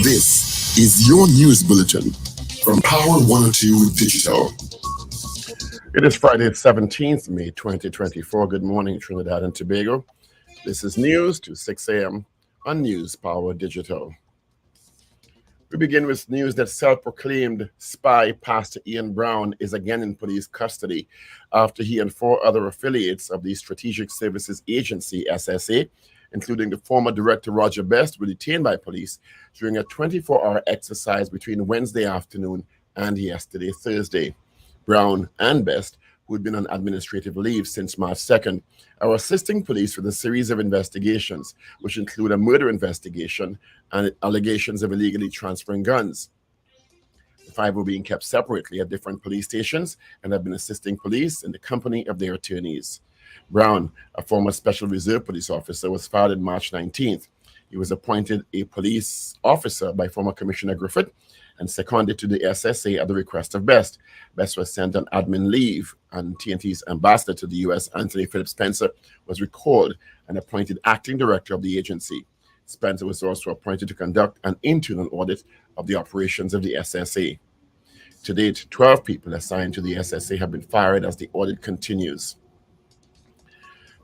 This is your news bulletin from Power 102 Digital. It is Friday, 17th May 2024. Good morning, Trinidad and Tobago. This is news to 6 a.m. on News Power Digital. We begin with news that self-proclaimed spy Pastor Ian Brown is again in police custody after he and four other affiliates of the Strategic Services Agency, SSA, including the former director Roger Best, were detained by police during a 24-hour exercise between Wednesday afternoon and yesterday, Thursday. Brown and Best, who had been on administrative leave since March 2nd, are assisting police with a series of investigations, which include a murder investigation and allegations of illegally transferring guns. The five were being kept separately at different police stations and have been assisting police in the company of their attorneys. Brown, a former Special Reserve Police officer, was fired on March 19th. He was appointed a police officer by former Commissioner Griffith and seconded to the SSA at the request of Best. Best was sent on admin leave, and TNT's ambassador to the U.S., Anthony Philip Spencer, was recalled and appointed acting director of the agency. Spencer was also appointed to conduct an internal audit of the operations of the SSA. To date, 12 people assigned to the SSA have been fired as the audit continues.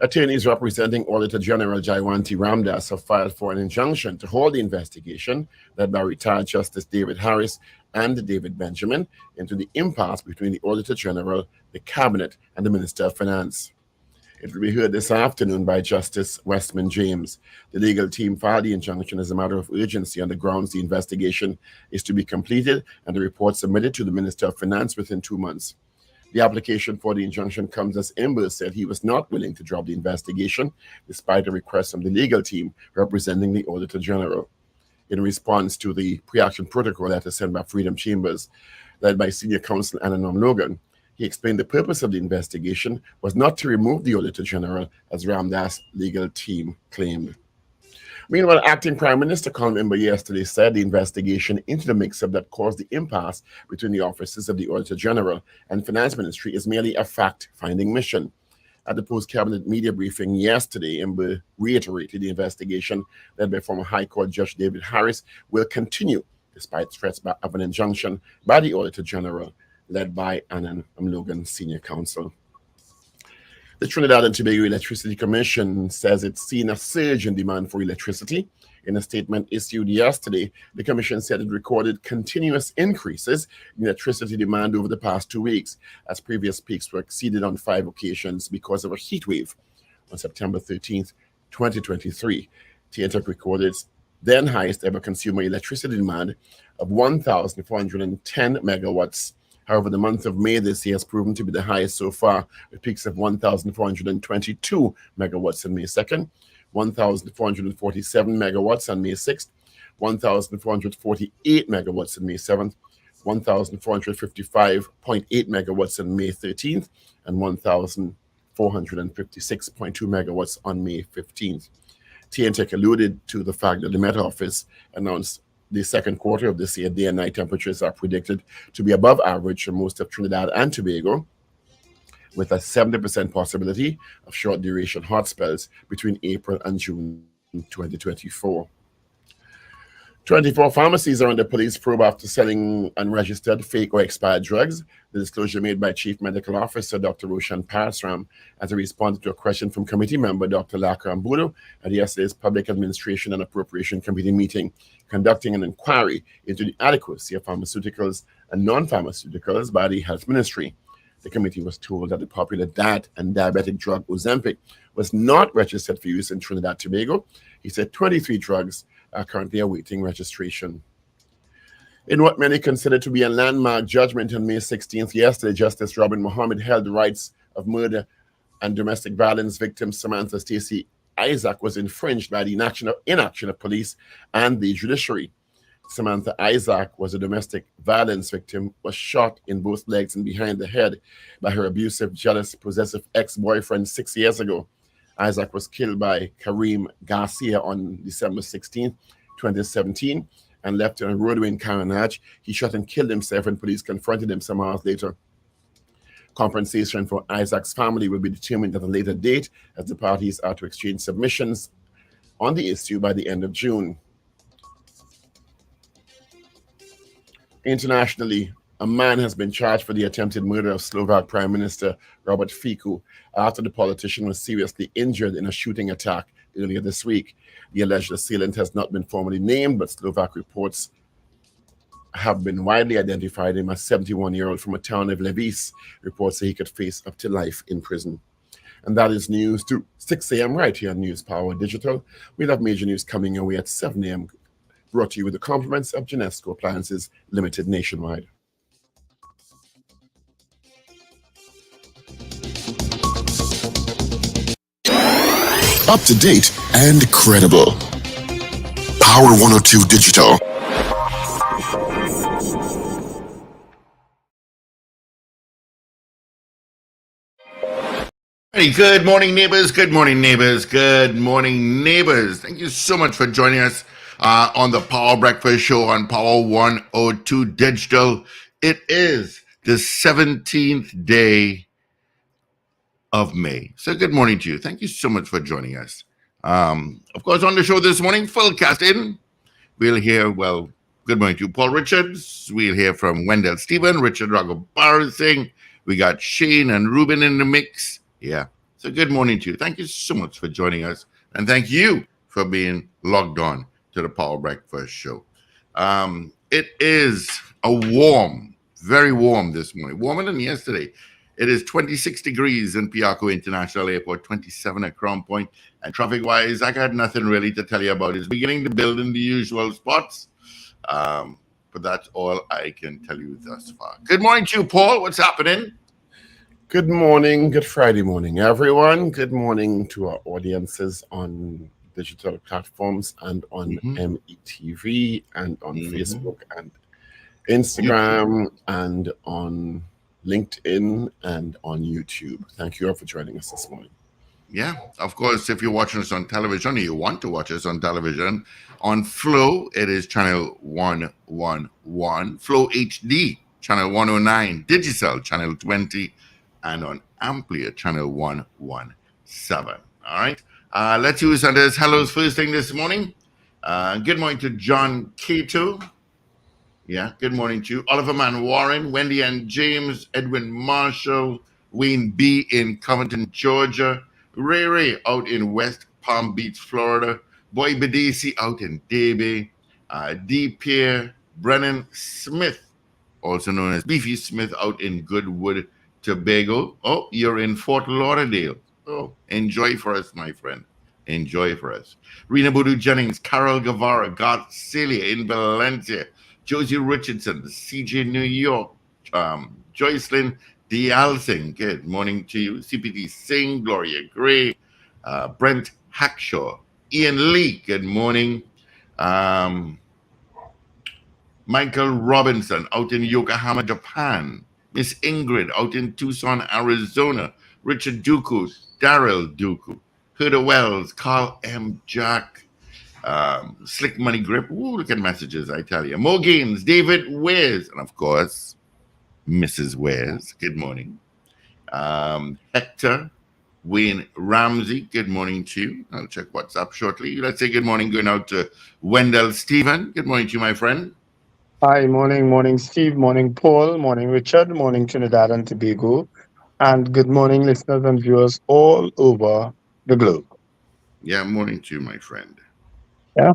Attorneys representing Auditor General Jaiwanti Ramdas have filed for an injunction to hold the investigation led by retired Justice David Harris and David Benjamin into the impasse between the Auditor General, the Cabinet, and the Minister of Finance. It will be heard this afternoon by Justice Westman James. The legal team filed the injunction as a matter of urgency on the grounds the investigation is to be completed and the report submitted to the Minister of Finance within 2 months. The application for the injunction comes as Imber said he was not willing to drop the investigation, despite a request from the legal team representing the Auditor General. In response to the pre-action protocol letter sent by Freedom Chambers, led by Senior Counsel Ananam Logan, he explained the purpose of the investigation was not to remove the Auditor General, as Ramdas' legal team claimed. Meanwhile, Acting Prime Minister Colin Imber yesterday said the investigation into the mix-up that caused the impasse between the offices of the Auditor General and Finance Ministry is merely a fact-finding mission. At the post-cabinet media briefing yesterday, Imber reiterated the investigation led by former High Court Judge David Harris will continue despite threats of an injunction by the Auditor General led by Anand Logan, Senior Counsel. The Trinidad and Tobago Electricity Commission says it's seen a surge in demand for electricity. In a statement issued yesterday, the Commission said it recorded continuous increases in electricity demand over the past 2 weeks, as previous peaks were exceeded on 5 occasions because of a heat wave. On September 13th, 2023, TNTEC recorded its then highest ever consumer electricity demand of 1,410 megawatts. However, the month of May this year has proven to be the highest so far, with peaks of 1,422 megawatts on May 2nd, 1,447 megawatts on May 6th, 1,448 megawatts on May 7th, 1,455.8 megawatts on May 13th, and 1,456.2 megawatts on May 15th. TNTEC alluded to the fact that the Met Office announced the second quarter of this year, day and night temperatures are predicted to be above average for most of Trinidad and Tobago, with a 70% possibility of short-duration hot spells between April and June 2024. 24 pharmacies are under police probe after selling unregistered, fake, or expired drugs. The disclosure made by Chief Medical Officer Dr. Roshan Parasram as a response to a question from committee member Dr. Laka Ambudo at yesterday's Public Administration and Appropriation Committee meeting, conducting an inquiry into the adequacy of pharmaceuticals and non-pharmaceuticals by the Health Ministry. The committee was told that the popular diet and diabetic drug Ozempic was not registered for use in Trinidad and Tobago. He said 23 drugs are currently awaiting registration. In what many consider to be a landmark judgment on May 16th, yesterday, Justice Robin Mohammed held the rights of murder and domestic violence victim Samantha Stacey Isaac was infringed by the inaction of police and the judiciary. Samantha Isaac was a domestic violence victim, was shot in both legs and behind the head by her abusive, jealous, possessive ex-boyfriend 6 years ago. Isaac was killed by Kareem Garcia on December 16, 2017, and left on a roadway in Caranage. He shot and killed himself when police confronted him some hours later. Compensation for Isaac's family will be determined at a later date, as the parties are to exchange submissions on the issue by the end of June. Internationally, a man has been charged for the attempted murder of Slovak Prime Minister Robert Fico after the politician was seriously injured in a shooting attack earlier this week. The alleged assailant has not been formally named, but Slovak reports have been widely identified him as 71-year-old from a town of Levis. Reports say he could face up to life in prison. And that is news to 6 a.m. right here on News Power Digital. We'll have major news coming your way at 7 a.m. brought to you with the compliments of Genesco Appliances Limited nationwide. Up to date and credible. Power 102 Digital. Hey, good morning, neighbors. Good morning, neighbors. Good morning, neighbors. Thank you so much for joining us on the Power Breakfast Show on Power 102 Digital. It is the 17th day of May. So good morning to you. Thank you so much for joining us. Of course, on the show this morning, full casting. We'll hear, good morning to Paul Richards. We'll hear from Wendell Stephen, Richard Ragoobarsingh. We got Shane and Ruben in the mix. Yeah. So good morning to you. Thank you so much for joining us. And thank you for being logged on to the Power Breakfast Show. It is very warm this morning, warmer than yesterday. It is 26 degrees in Piarco International Airport, 27 at Crown Point. And traffic-wise, I got nothing really to tell you about. It's beginning to build in the usual spots. But that's all I can tell you thus far. Good morning to you, Paul. What's happening? Good morning, good Friday morning, everyone. Good morning to our audiences on digital platforms and on METV and on Facebook and Instagram and on LinkedIn and on YouTube. Thank you all for joining us this morning. Yeah, of course, if you're watching us on television or you want to watch us on television, on Flow, it is channel 111, Flow HD, channel 109, Digicel, channel 20, and on Amplia, channel 117. All right. Let's use Sanders hellos first thing this morning. Good morning to John Cato. Yeah, good morning to you. Oliver Man Warren, Wendy and James, Edwin Marshall, Wayne B. in Covington, Georgia, Ray out in West Palm Beach, Florida, Boy Bedesi out in Davie, D. Pierre, Brennan Smith, also known as Beefy Smith, out in Goodwood, Tobago. Oh, you're in Fort Lauderdale. Oh, enjoy for us, my friend. Enjoy for us. Rena Boudou Jennings, Carol Guevara, Garth Celia in Valencia, Josie Richardson, CJ New York, Joycelyn Dialsing, good morning to you. CPT Singh, Gloria Gray, Brent Hackshaw, Ian Lee, good morning. Michael Robinson out in Yokohama, Japan. Miss Ingrid out in Tucson, Arizona. Richard Duku, Daryl Duku. Huda Wells, Carl M. Jack, Slick Money Grip. Ooh, look at messages, I tell you. Mo Gaines, David Wares, and of course, Mrs. Wares. Good morning. Hector, Wayne Ramsey, good morning to you. I'll check WhatsApp shortly. Let's say good morning going out to Wendell Stephen. Good morning to you, my friend. Hi, morning, Steve, morning, Paul, morning, Richard, morning, Trinidad and Tobago, and good morning, listeners and viewers all over the globe. Yeah, morning to you, my friend. Yeah.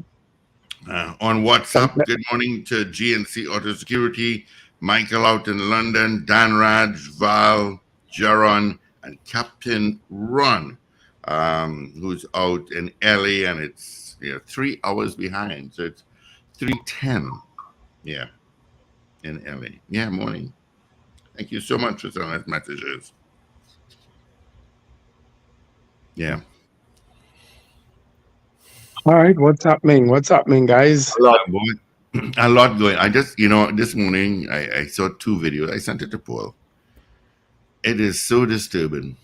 On WhatsApp, good morning to GNC Auto Security, Michael out in London, Dan Raj, Val, Jaron, and Captain Ron, who's out in LA, and it's 3 hours behind, so it's 3:10. Yeah, in LA. Yeah, morning. Thank you so much for sending us messages. Yeah. All right, what's happening? What's happening, guys? A lot going. I just, this morning I saw 2 videos. I sent it to Paul. It is so disturbing.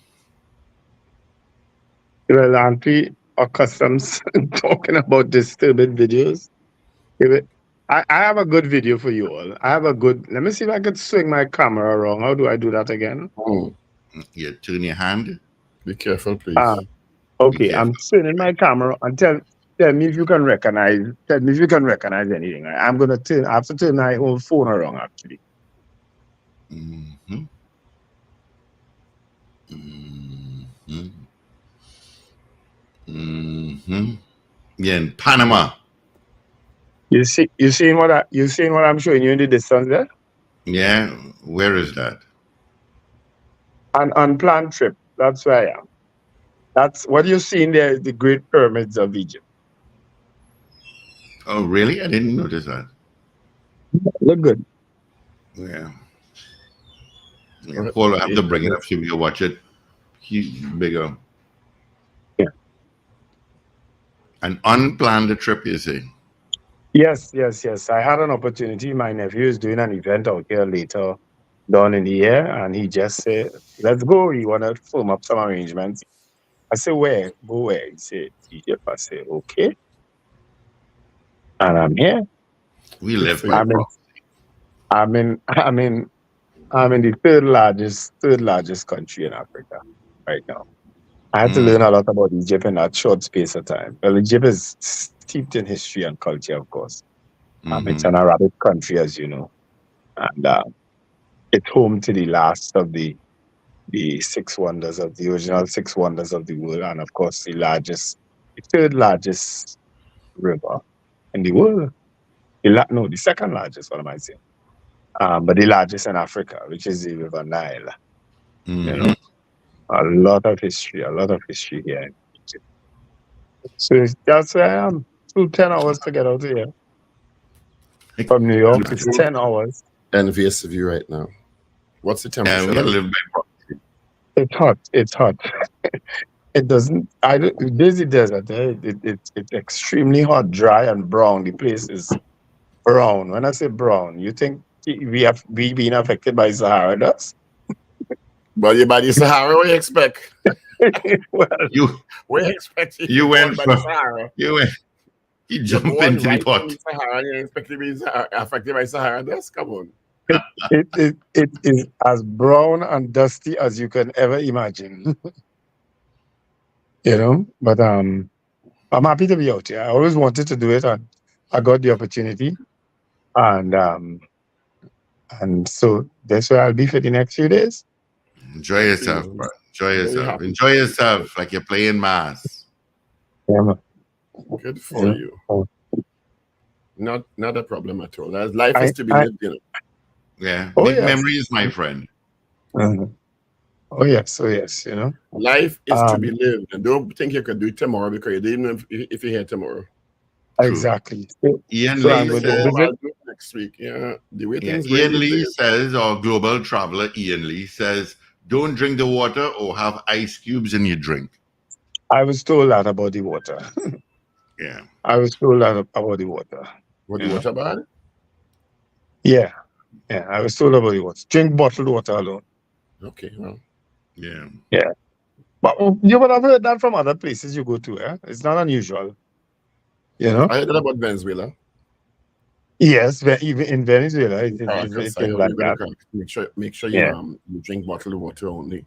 Well, aren't we accustomed talking about disturbing videos? I have a good video for you all. Let me see if I can swing my camera around. How do I do that again? Yeah, turn your hand. Be careful, please. Okay, I'm swinging my camera and Tell me if you can recognize. Tell me if you can recognize anything. I'm gonna turn. I have to turn my whole phone around. Actually, Mm-hmm. Mm-hmm. Mm-hmm. Yeah, in Panama. you seeing what I'm showing you in the distance there? Yeah, where is that? An unplanned trip. That's where I am. That's what you're seeing there is the Great Pyramids of Egypt. Oh, really? I didn't notice that. Look good. Yeah. Yeah, Paul, I have to bring it up so you watch it. He's bigger. Yeah. An unplanned trip, you see. Yes. I had an opportunity. My nephew is doing an event out here later down in the year, and he just said, "Let's go." He wanted to firm up some arrangements. I said, "Where? Go where?" He said, "Egypt." I said, "Okay." And I'm here. We Good live for by you. I'm in the third largest country in Africa right now. I had to learn a lot about Egypt in that short space of time. Well, Egypt is steeped in history and culture, of course. It's an Arabic country, as you know, and it's home to the last of the six wonders of the original six wonders of the world, and of course the third largest river in the world. The second largest. What am I saying? But the largest in Africa, which is the River Nile. You know, a lot of history here in Egypt. So that's where I am. 10 hours to get out of here. From New York, it's 10 hours. Envious of you right now. What's the Yeah, temperature? we like? live by proxy. It's hot. It's hot. It doesn't. There's the desert. It's extremely hot, dry, and brown. The place is brown. When I say brown, you think we been affected by Sahara dust? But you by the Sahara, what you expect? Well, You What you expect? you went by the for Sahara. you went you You're jump born into the right pot. in Sahara and you expect to be affected by Sahara dust? Come on. it is as brown and dusty as you can ever imagine. But I'm happy to be out here. I always wanted to do it, and I got the opportunity, and so that's where I'll be for the next few days. Enjoy yourself, bro. Enjoy Very yourself. happy. Enjoy yourself like you're playing mass. Yeah, man. Good for you. Oh. Not a problem at all. Life I- is to be I- lived, Yeah. Oh, Make yes. memories, my friend. Uh-huh. Oh yes, Life is to be lived, and don't think you can do it tomorrow because you didn't know if you're here tomorrow. True. Exactly. So, Ian so I'm Lee going to says, visit. I'll do it next week. Yeah, the way yeah, things Ian going Lee these days. says, or global traveler Ian Lee says, don't drink the water or have ice cubes in your drink. I was told that about the water. Yeah. I was told that about the water. What the Yeah. water bad? Yeah. I was told about the water. Drink bottled water alone. Okay, well, Yeah. But you would have heard that from other places you go to. It's not unusual. I heard that about Venezuela. Yes, even in Venezuela, it Caracas, I is know like you go to that. Caracas. Make sure Yeah. you drink bottled water only.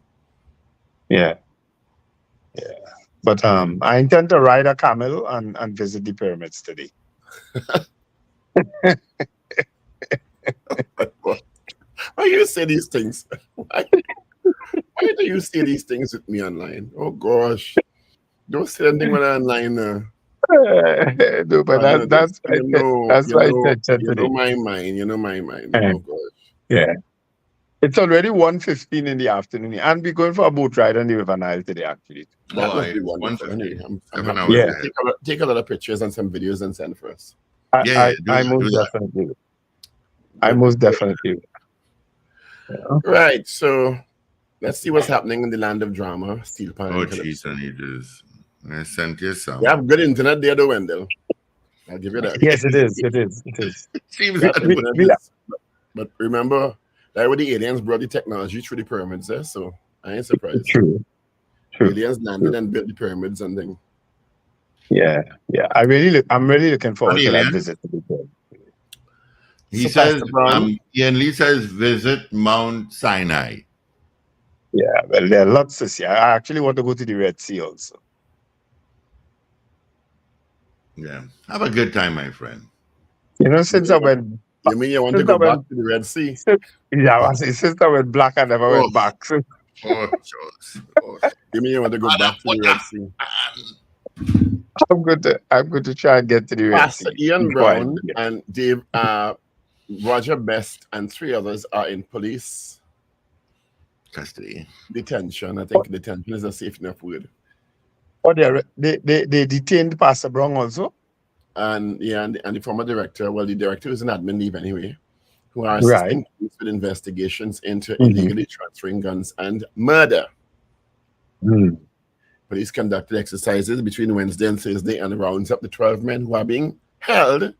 Yeah. But I intend to ride a camel and visit the pyramids today. Why you say these things? Why do you say these things with me online? Oh gosh, don't say anything when I'm online. No, but that's why I said You know my mind. You know my mind. Uh, Oh gosh. Yeah. It's already 1:15 in the afternoon, and we're going for a boat ride on the River Nile today, actually. That must Boy, be wonderful. Anyway, 1:50. I'm 7 happy. hours Yeah. ahead. Take a lot of pictures and some videos and send for us. Yeah, I do most that. definitely will. I most definitely will. Yeah. Right. So let's see what's happening in the land of drama. Steel Pan. Oh, and jeez, Calypso. I need this. I sent you some. You have good internet there, though, Wendell. I'll give you that. Yes, it is. It is. It is. Seems That that internet we- is- but remember, that way the aliens brought the technology through the pyramids there, so I ain't surprised. True. Aliens landed and built the pyramids and things. Yeah. I'm really looking forward to that alien. visit. To the pyramids. He So, says, Pastor Brown, Ian Lee says, visit Mount Sinai. Yeah. Well, there are lots to see. I actually want to go to the Red Sea also. Yeah. Have a good time, my friend. You know, since I went, You mean you want to since I go back went, to the Red Sea? yeah, I say, since I went black, I never Oh, went back. So George. Oh, You mean you want to go back to the Red Sea? I'm going to try and get to the Red Pastor Sea Ian before I Brown do it. and Dave Roger Best and 3 others are in police custody. detention. I think detention is a safe enough word. Oh, they detained Pastor Brown also? And yeah, and the former director, well, the director is an admin leave anyway, who are Right. assisting police with investigations into Mhm. illegally transferring guns and murder. Mm. Police conducted exercises between Wednesday and Thursday and rounds up the 12 men who are being held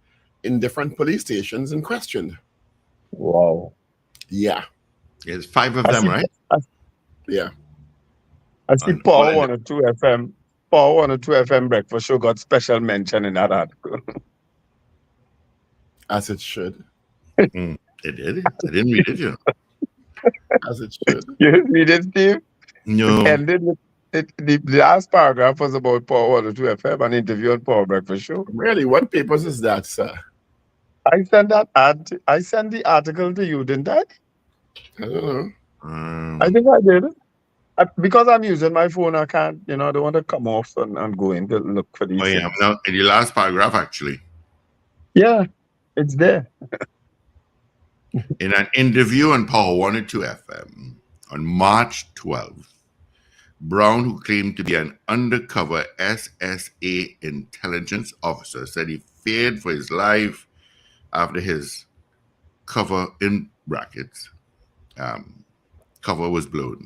in different police stations and questioned. Wow. Yeah, There's 5 of I them, see, right? yeah. I see And Power all in 102 FM. Power 102 FM Breakfast Show got special mention in that article. As it should. It did. I didn't read it, you know. As it should. You read it, Steve? No. It ended with the last paragraph was about Power 102 FM, an interview on Power Breakfast Show. Really, what papers is that, sir? I sent the article to you, didn't I? I don't know. I think I did. Because I'm using my phone, I can't, I don't want to come off and go in to look for these Oh, yeah. things. No, in the last paragraph, actually. Yeah, it's there. In an interview on Power 102 FM on March 12th, Brown, who claimed to be an undercover SSA intelligence officer, said he feared for his life after his cover, in brackets, cover was blown.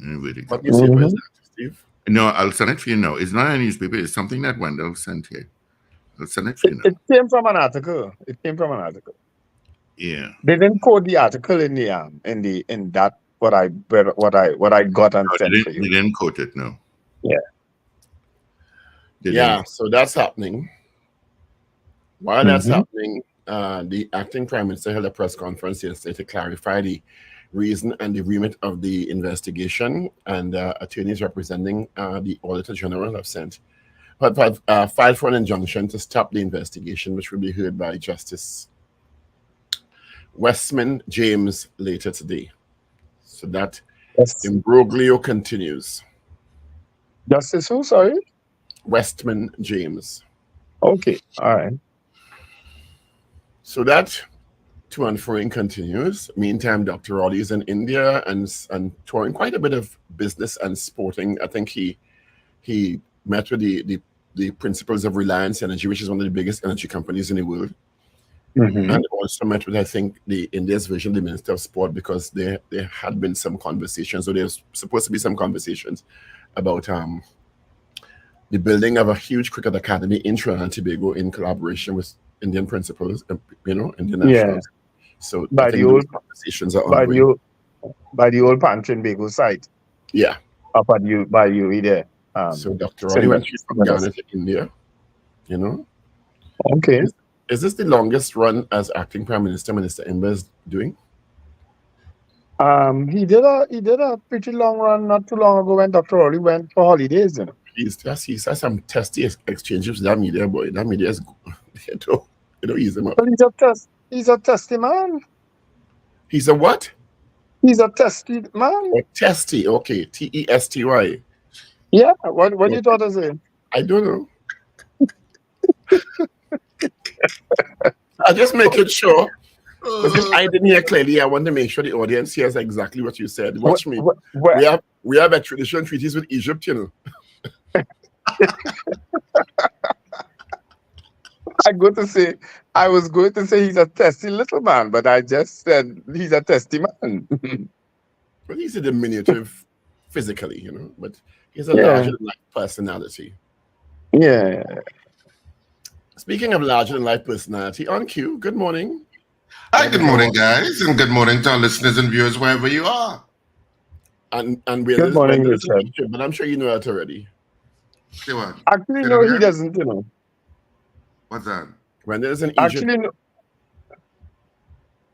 What newspaper is that, Steve? No, I'll send it for you now. It's not a newspaper. It's something that Wendell sent here. I'll send it for you now. It came from an article. Yeah. They didn't quote the article in that what I got and No, sent for they you. didn't quote it, no. Yeah. Yeah, so that's happening. While that's happening, the acting prime minister held a press conference yesterday to clarify the reason and the remit of the investigation, and attorneys representing the Auditor General have filed for an injunction to stop the investigation, which will be heard by Justice Westman James later today. So that imbroglio continues. Justice who, sorry? Westman James. Okay, all right. So that to and froing continues. Meantime, Dr. Raleigh is in India and touring quite a bit of business and sporting. I think he met with the principals of Reliance Energy, which is one of the biggest energy companies in the world. And also met with, I think, the India's vision, the Minister of Sport, because there had been some conversations, or there's supposed to be some conversations about the building of a huge cricket academy in Trinidad and Tobago in collaboration with Indian principals, Indian nationals. Yeah. So By I think the old conversations are ongoing. by the old Trinidad site. Yeah. Up at you by you there. So Dr. Raleigh went from Ghana to India. Okay. Is this the longest run as acting prime minister Minister Imba is doing? He did a pretty long run not too long ago when Dr. Raleigh went for holidays. He has some testy exchanges with that media boy. That media is they don't use him up. Well, he's a testy man. He's a what? He's a testy man. Oh, testy, okay. TESTY. Yeah. What you thought I said? I don't know. I just make it sure. Because I didn't hear clearly, I want to make sure the audience hears exactly what you said. Watch me. We have extradition treaties with Egypt, I was going to say he's a testy little man, but I just said he's a testy man. But he's a diminutive physically, but he's a larger-than-life personality. Yeah. Speaking of larger-than-life personality, on cue, good morning. Hi, good morning, guys, and good morning to our listeners and viewers wherever you are. And good morning, Richard. But I'm sure you know that already. Say what? Actually, no, he doesn't, What's that? Wendell is in Egypt. Actually, no.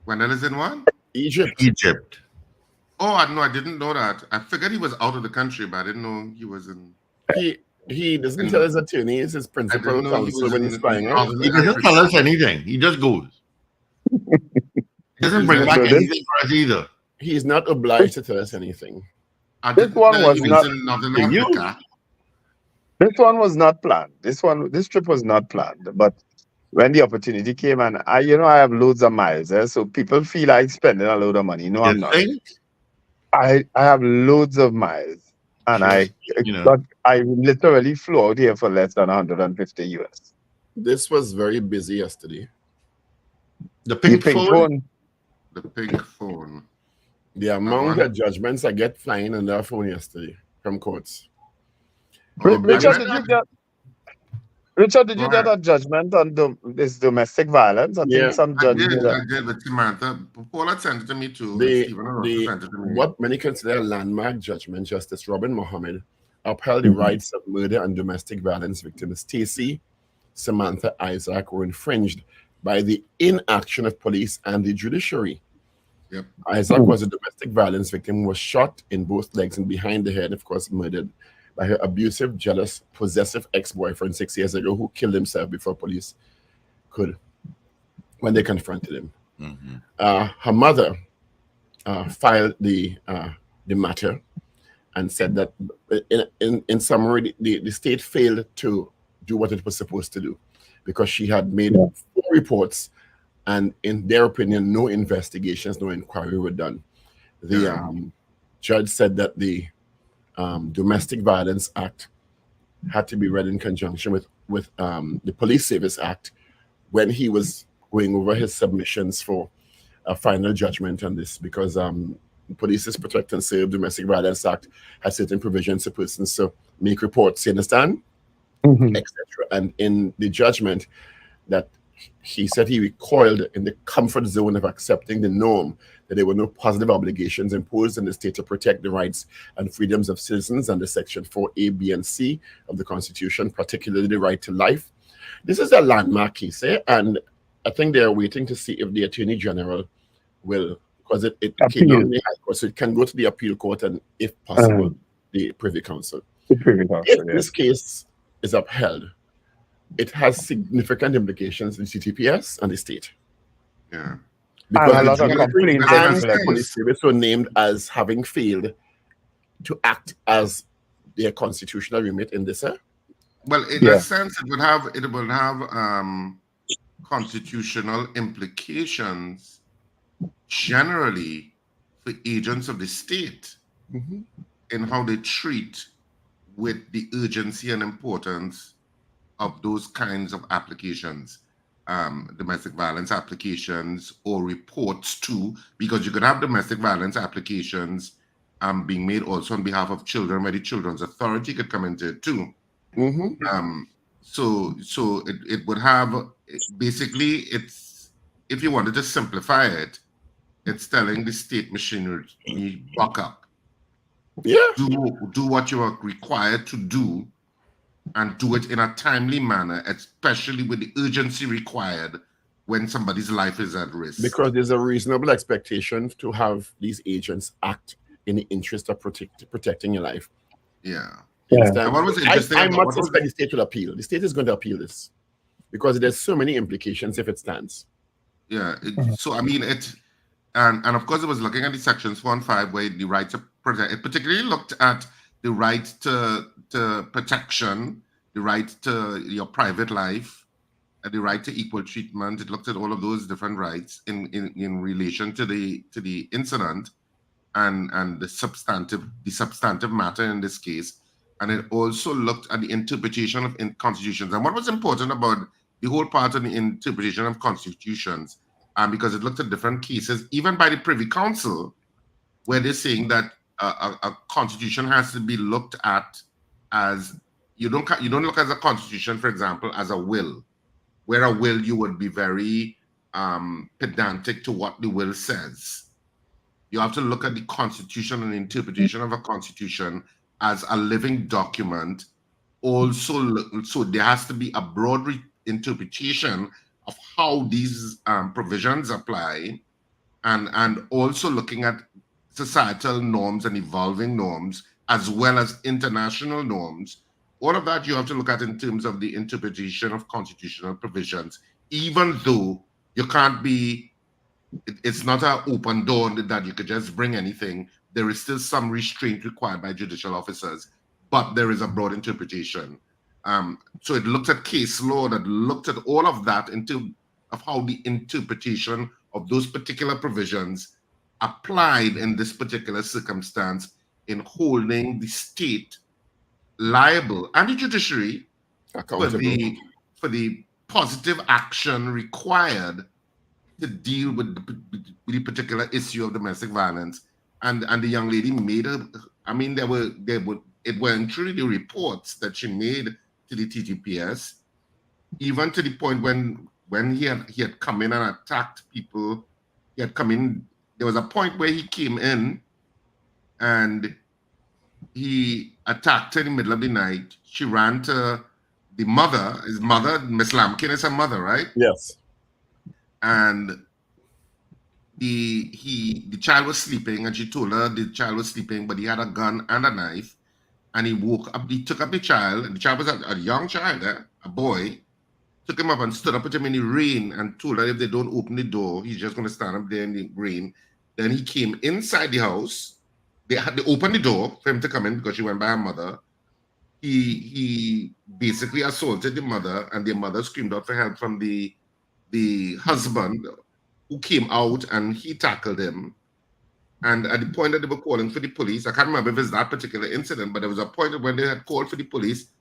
Wendell is in what? Egypt. Oh, no, I didn't know that. I figured he was out of the country, but I didn't know he was in. He doesn't tell his attorney, it's his I principal didn't know he counsel was when in he's flying the out. He doesn't tell us anything. He just goes. He doesn't bring back So this- anything for us either. He's not obliged to tell us anything. I This didn't one know was he not- was in Northern For you. Africa. This one was not planned. This trip was not planned. But when the opportunity came, and I have loads of miles, so people feel like spending a load of money. No, You I'm not. think? I have loads of miles, and I literally flew out here for less than 150 US. This was very busy yesterday. The The pink, pink phone? phone. The pink phone. The amount one? of judgments I get flying on their phone yesterday from courts. Oh, Richard, Black did you Go get ahead. a judgment on this domestic violence? I Yeah, think some I judge did. did. I did with Samantha. Paul had sent it to me too. And the, Stephen had also the sent it to me. what many consider a landmark judgment, Justice Robin Mohammed upheld the rights of murder and domestic violence victims Stacey, Samantha, Isaac were infringed by the inaction of police and the judiciary. Yep. Isaac was a domestic violence victim who was shot in both legs and behind the head, of course, murdered by her abusive, jealous, possessive ex-boyfriend 6 years ago who killed himself before police could, when they confronted him. Her mother filed the matter and said that in summary, the state failed to do what it was supposed to do because she had made 4 reports and in their opinion, no investigations, no inquiry were done. The judge said that the Domestic Violence Act had to be read in conjunction with the Police Service Act when he was going over his submissions for a final judgment on this, because Police's Protect and Serve Domestic Violence Act has certain provisions for persons to make reports, you understand, etc. And in the judgment that he said he recoiled in the comfort zone of accepting the norm that there were no positive obligations imposed in the state to protect the rights and freedoms of citizens under Section 4A, B, and C of the Constitution, particularly the right to life. This is a landmark case, and I think they are waiting to see if the Attorney General will, because it came out in the High Court, so it can go to the appeal court and, if possible, the Privy Council. If this case is upheld, it has significant implications in CTPS and the state. Yeah. Because And a lot of complaints and and the police service were named as having failed to act as their constitutional remit in this. Well, in that sense, it will have constitutional implications generally for agents of the state in how they treat with the urgency and importance of those kinds of applications, domestic violence applications or reports too, because you could have domestic violence applications being made also on behalf of children, where the Children's Authority could come into it too. So it would have, basically, it's, if you wanted to simplify it, it's telling the state machinery, buck up. Do what you are required to do, and do it in a timely manner, especially with the urgency required when somebody's life is at risk. Because there's a reasonable expectation to have these agents act in the interest of protecting your life. Yeah. And what was interesting? I much suspect the state will appeal. The state is going to appeal this because there's so many implications if it stands. Yeah. So I mean, and of course, it was looking at the sections 4 and 5 where the right to protect. It particularly looked at the right to protection, the right to your private life, the right to equal treatment. It looked at all of those different rights in relation to the incident and the substantive matter in this case. And it also looked at the interpretation of constitutions. And what was important about the whole part of the interpretation of constitutions, because it looked at different cases, even by the Privy Council, where they're saying that a constitution has to be looked at as, you don't look at a constitution, for example, as a will, where a will you would be very pedantic to what the will says. You have to look at the constitution and interpretation of a constitution as a living document. Also, so there has to be a broad interpretation of how these provisions apply, and also looking at societal norms and evolving norms, as well as international norms, all of that you have to look at in terms of the interpretation of constitutional provisions, even though you can't be, it's not an open door that you could just bring anything. There is still some restraint required by judicial officers, but there is a broad interpretation. So it looked at case law that looked at all of that of how the interpretation of those particular provisions applied in this particular circumstance in holding the state liable and the judiciary for the positive action required to deal with the particular issue of domestic violence. And the young lady made there went through the reports that she made to the TTPS, even to the point when he had come in and attacked people. He had come in. There was a point where he came in and he attacked her in the middle of the night. She ran to his mother, Miss Lampkin is her mother, right? Yes. And the child was sleeping, and she told her the child was sleeping, but he had a gun and a knife. And he woke up, he took up the child, and the child was a young child, a boy, took him up and stood up with him in the rain and told her if they don't open the door, he's just going to stand up there in the rain. Then he came inside the house. They opened the door for him to come in because she went by her mother. He basically assaulted the mother, and the mother screamed out for help from the husband, who came out, and he tackled him. And at the point that they were calling for the police, I can't remember if it's that particular incident, but there was a point when they had called for the police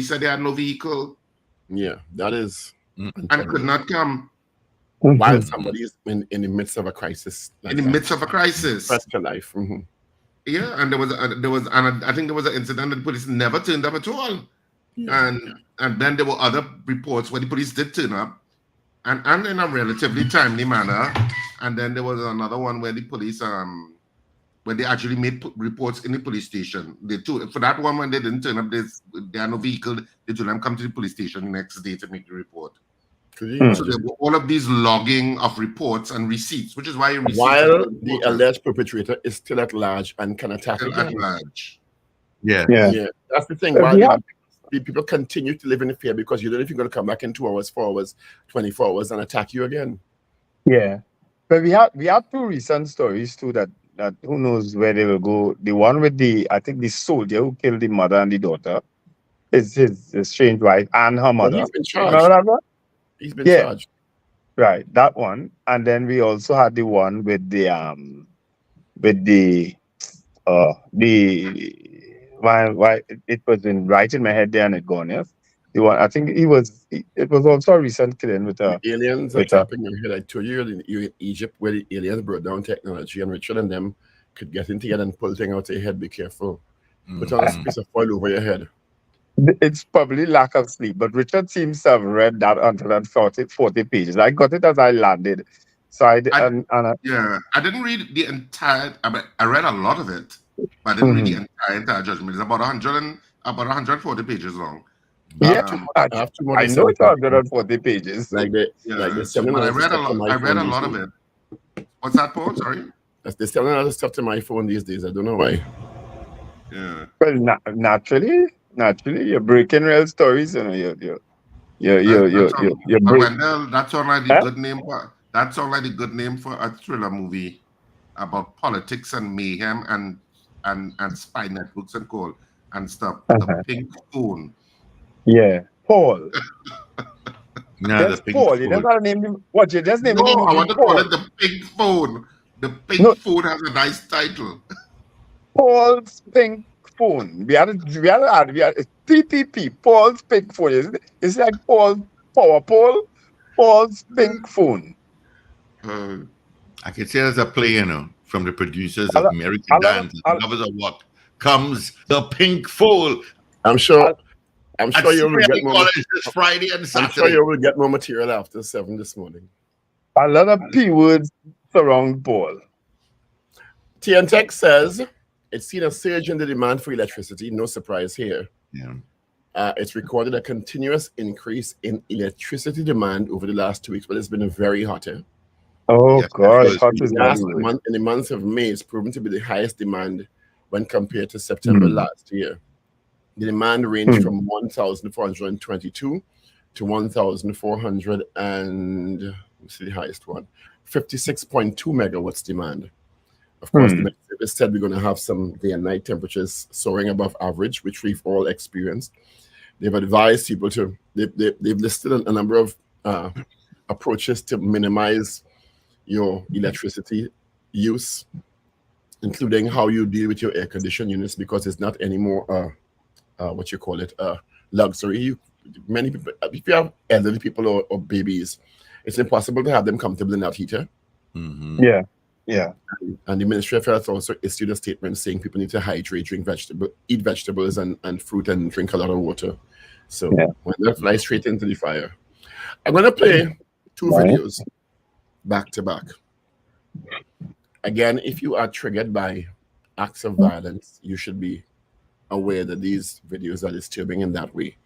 said they had no vehicle. Yeah, that is. And could not come. While somebody is in the midst of a crisis. In the midst of a crisis. Threat to life. Mm-hmm. Yeah, and I think there was an incident that the police never turned up at all. Yeah. And then there were other reports where the police did turn up, and in a relatively timely manner. And then there was another one where the police, where they actually made reports in the police station. For that one, when they didn't turn up, they had no vehicle. They told them come to the police station the next day to make the report. So there were all of these logging of reports and receipts, which is why while the alleged perpetrator is still at large and can attack again. At large. Yeah. That's the thing. Why people continue to live in fear, because you don't know if you're going to come back in 2 hours, 4 hours, 24 hours and attack you again. Yeah. But we have two recent stories too that who knows where they will go. The one with I think the soldier who killed the mother and the daughter is his estranged wife and her mother. He's been charged. Remember that one? He's been charged. Right, that one. And then we also had the one with why it was right in my head there and it gone, yes. The one, I think it was also a recent killing with the aliens are tapping your head. I told you in Egypt where the aliens brought down technology, and Richard and them could get in together and pull things out of your head. Be careful. Put on a piece of foil over your head. It's probably lack of sleep, but Richard seems to have read that until that 40 pages. I got it as I landed. So I didn't read the entire. I read a lot of it, but I didn't read the entire judgment. It's about 140 pages long. I know it's 140 pages. I read a lot of it. What's that, Paul? Sorry. They're selling other stuff to my phone these days. I don't know why. Yeah. Well, naturally, you're breaking real stories. You know, you're Wendell, that sounds like the good name. That sounds like the good name for a thriller movie about politics and mayhem and spy networks and call and stuff. The Pink Phone. Yeah, Paul. The Pink Paul. Phone. You never named him. What? You just named him? No, I want to call it the Pink Phone. The Pink Phone has a nice title. Paul's Pink Phone. We had PPP. Paul's Pink Phone. It's like Paul's Power Pole. Paul's Pink Phone. I can say there's a play, from the producers of American Dance, Lovers of What Comes the Pink Phone. I'm sure you will get more. This Friday and Saturday. I'm sure you will get more material after 7 this morning. A lot of P words surround Paul. TNTech says it's seen a surge in the demand for electricity. No surprise here. Yeah. It's recorded a continuous increase in electricity demand over the last 2 weeks, but it's been very hot here. Oh, yes, God. In the month of May, it's proven to be the highest demand when compared to September last year. The demand ranged from 1,422 to 1,400 and let's see the highest one, 56.2 megawatts demand. Of course, the service said we're going to have some day and night temperatures soaring above average, which we've all experienced. They've advised people to, they've listed a number of approaches to minimize your electricity use, including how you deal with your air conditioning units, because it's not anymore what you call it, luxury. Many people, if you have elderly people or babies, it's impossible to have them comfortable in that heater. Yeah. And the Ministry of Health also issued a statement saying people need to hydrate, eat vegetables and fruit, and drink a lot of water. So when that flies straight into the fire. I'm going to play 2 videos back to back. Again, if you are triggered by acts of violence, you should be aware that these videos are disturbing in that way.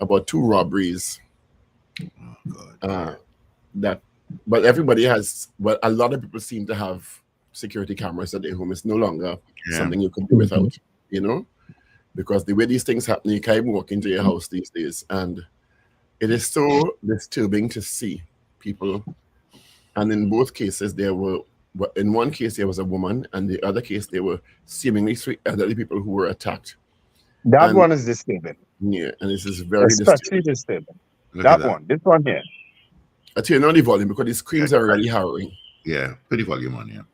About 2 robberies. But everybody has, well, a lot of people seem to have security cameras at their home. It's no longer something you can do without, you know, because the way these things happen, you can't even walk into your house these days. And it is so disturbing to see people. And in both cases, in one case, there was a woman, and the other case, there were seemingly 3 elderly people who were attacked. That one is disturbing. Yeah, and this is very especially disturbing. That one, this one here. I turn on the volume because the screams are really harrowing. Yeah, put the volume on,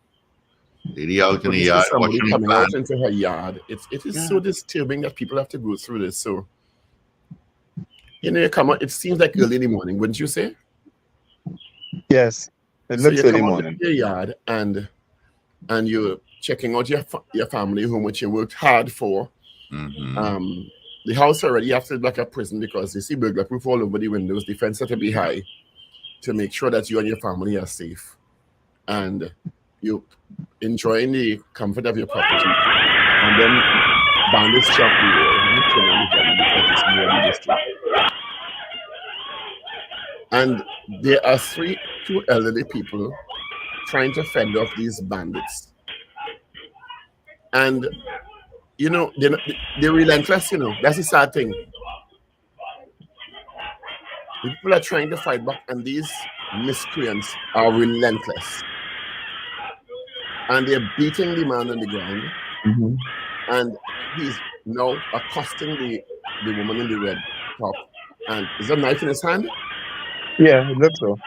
Lady out in the yard, somebody coming out into her yard. It is so disturbing that people have to go through this. So, you know, you come out, it seems like early in the morning, wouldn't you say? Yes, it looks early morning. Your yard and you're checking out your family home, which you worked hard for. The house already acted like a prison because you see burglar proof all over the windows. The fence had to be high to make sure that you and your family are safe, and you enjoying the comfort of your property, and then bandits chop and there are 2 elderly people trying to fend off these bandits, and you know they're relentless. You know, that's the sad thing. People are trying to fight back, and these miscreants are relentless. And they're beating the man on the ground. And he's now accosting the woman in the red top. And is there a knife in his hand? Yeah, it looks so.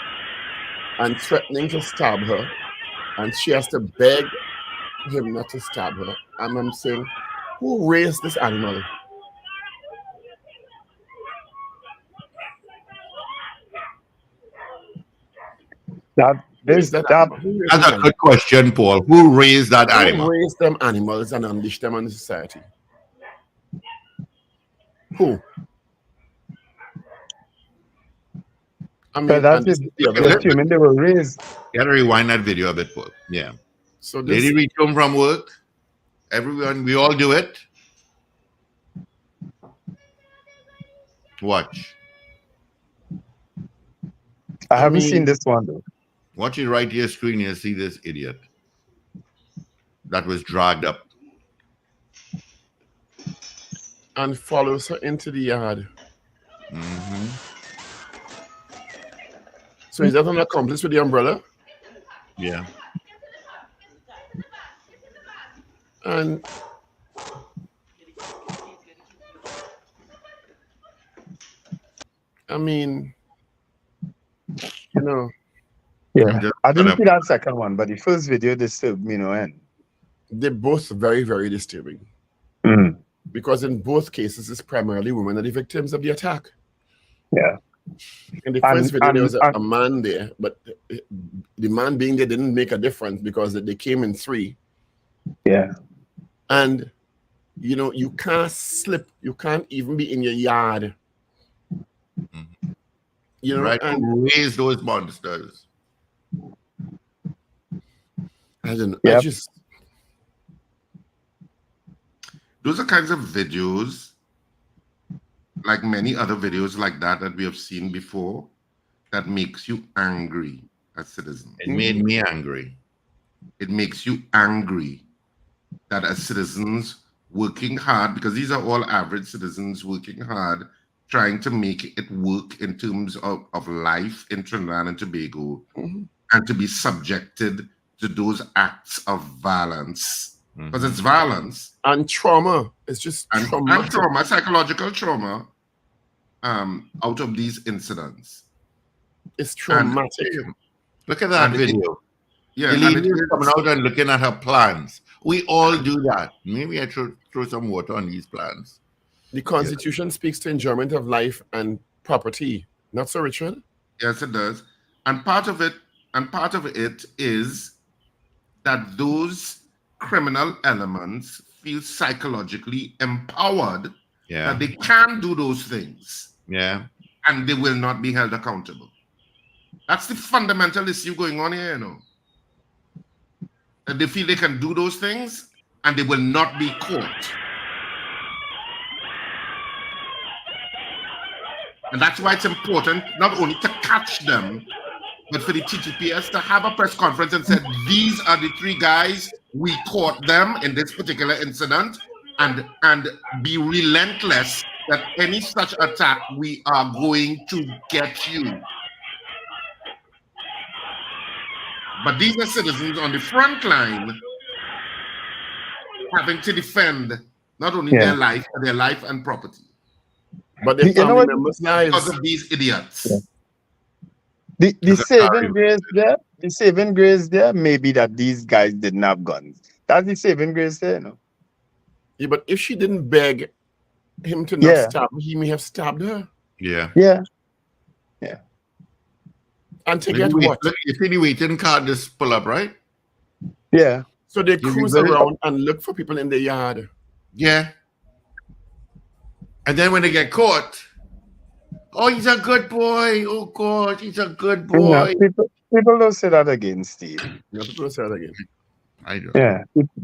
And threatening to stab her. And she has to beg him not to stab her. And I'm saying, who raised this animal? That's a good question, Paul. Who raised that animal? Who raised them animals and unleashed them on the society? Who? I mean, that's assuming they were raised. You gotta rewind that video a bit, Paul. Yeah. So lady reach home from work. Everyone, we all do it. Watch. I haven't seen this one though. Watch it right to your screen. You see this idiot that was dragged up and follows her into the yard. So is that an accomplice with the umbrella? Yeah. And I mean, you know. Yeah, I didn't see that second one, but the first video disturbed me no end. They're both very, very disturbing. Because in both cases, it's primarily women are the victims of the attack. Yeah. In the first video, there was a man there, but the man being there didn't make a difference because they came in 3. Yeah. And, you know, you can't slip. You can't even be in your yard. You know, right? And raise those monsters. I don't know. Yep. Those are kinds of videos, like many other videos like that we have seen before, that makes you angry as citizens. It made me angry. It makes you angry that as citizens working hard, because these are all average citizens working hard, trying to make it work in terms of life in Trinidad and Tobago, and to be subjected to those acts of violence. Because it's violence. And trauma. It's just And traumatic. trauma, psychological trauma, out of these incidents. It's traumatic. Look at that video. The lady is coming out and looking at her plans. We all do that. Maybe I should throw some water on these plans. The Constitution speaks to enjoyment of life and property. Not so, Richard? Yes, it does. And part of it is that those criminal elements feel psychologically empowered that they can do those things. Yeah. And they will not be held accountable. That's the fundamental issue going on here, you know. That they feel they can do those things and they will not be caught. And that's why it's important not only to catch them, but for the TTPS to have a press conference and said, these are the three guys, we caught them in this particular incident, and be relentless that any such attack, we are going to get you. But these are citizens on the front line having to defend not only their life, but their life and property. But their family members' lives. Because of these idiots. Yeah. The saving grace there may be that these guys didn't have guns. That's the saving grace there, no? Yeah, but if she didn't beg him to not stab her, he may have stabbed her. Yeah. Yeah. Yeah. And to get what? You see the waiting car just pull up, right? Yeah. So they cruise around and look for people in the yard. Yeah. And then when they get caught, oh, he's a good boy. Oh, God, he's a good boy. Yeah, people don't say that again, Steve. Yeah, people don't say that again. I do. Yeah.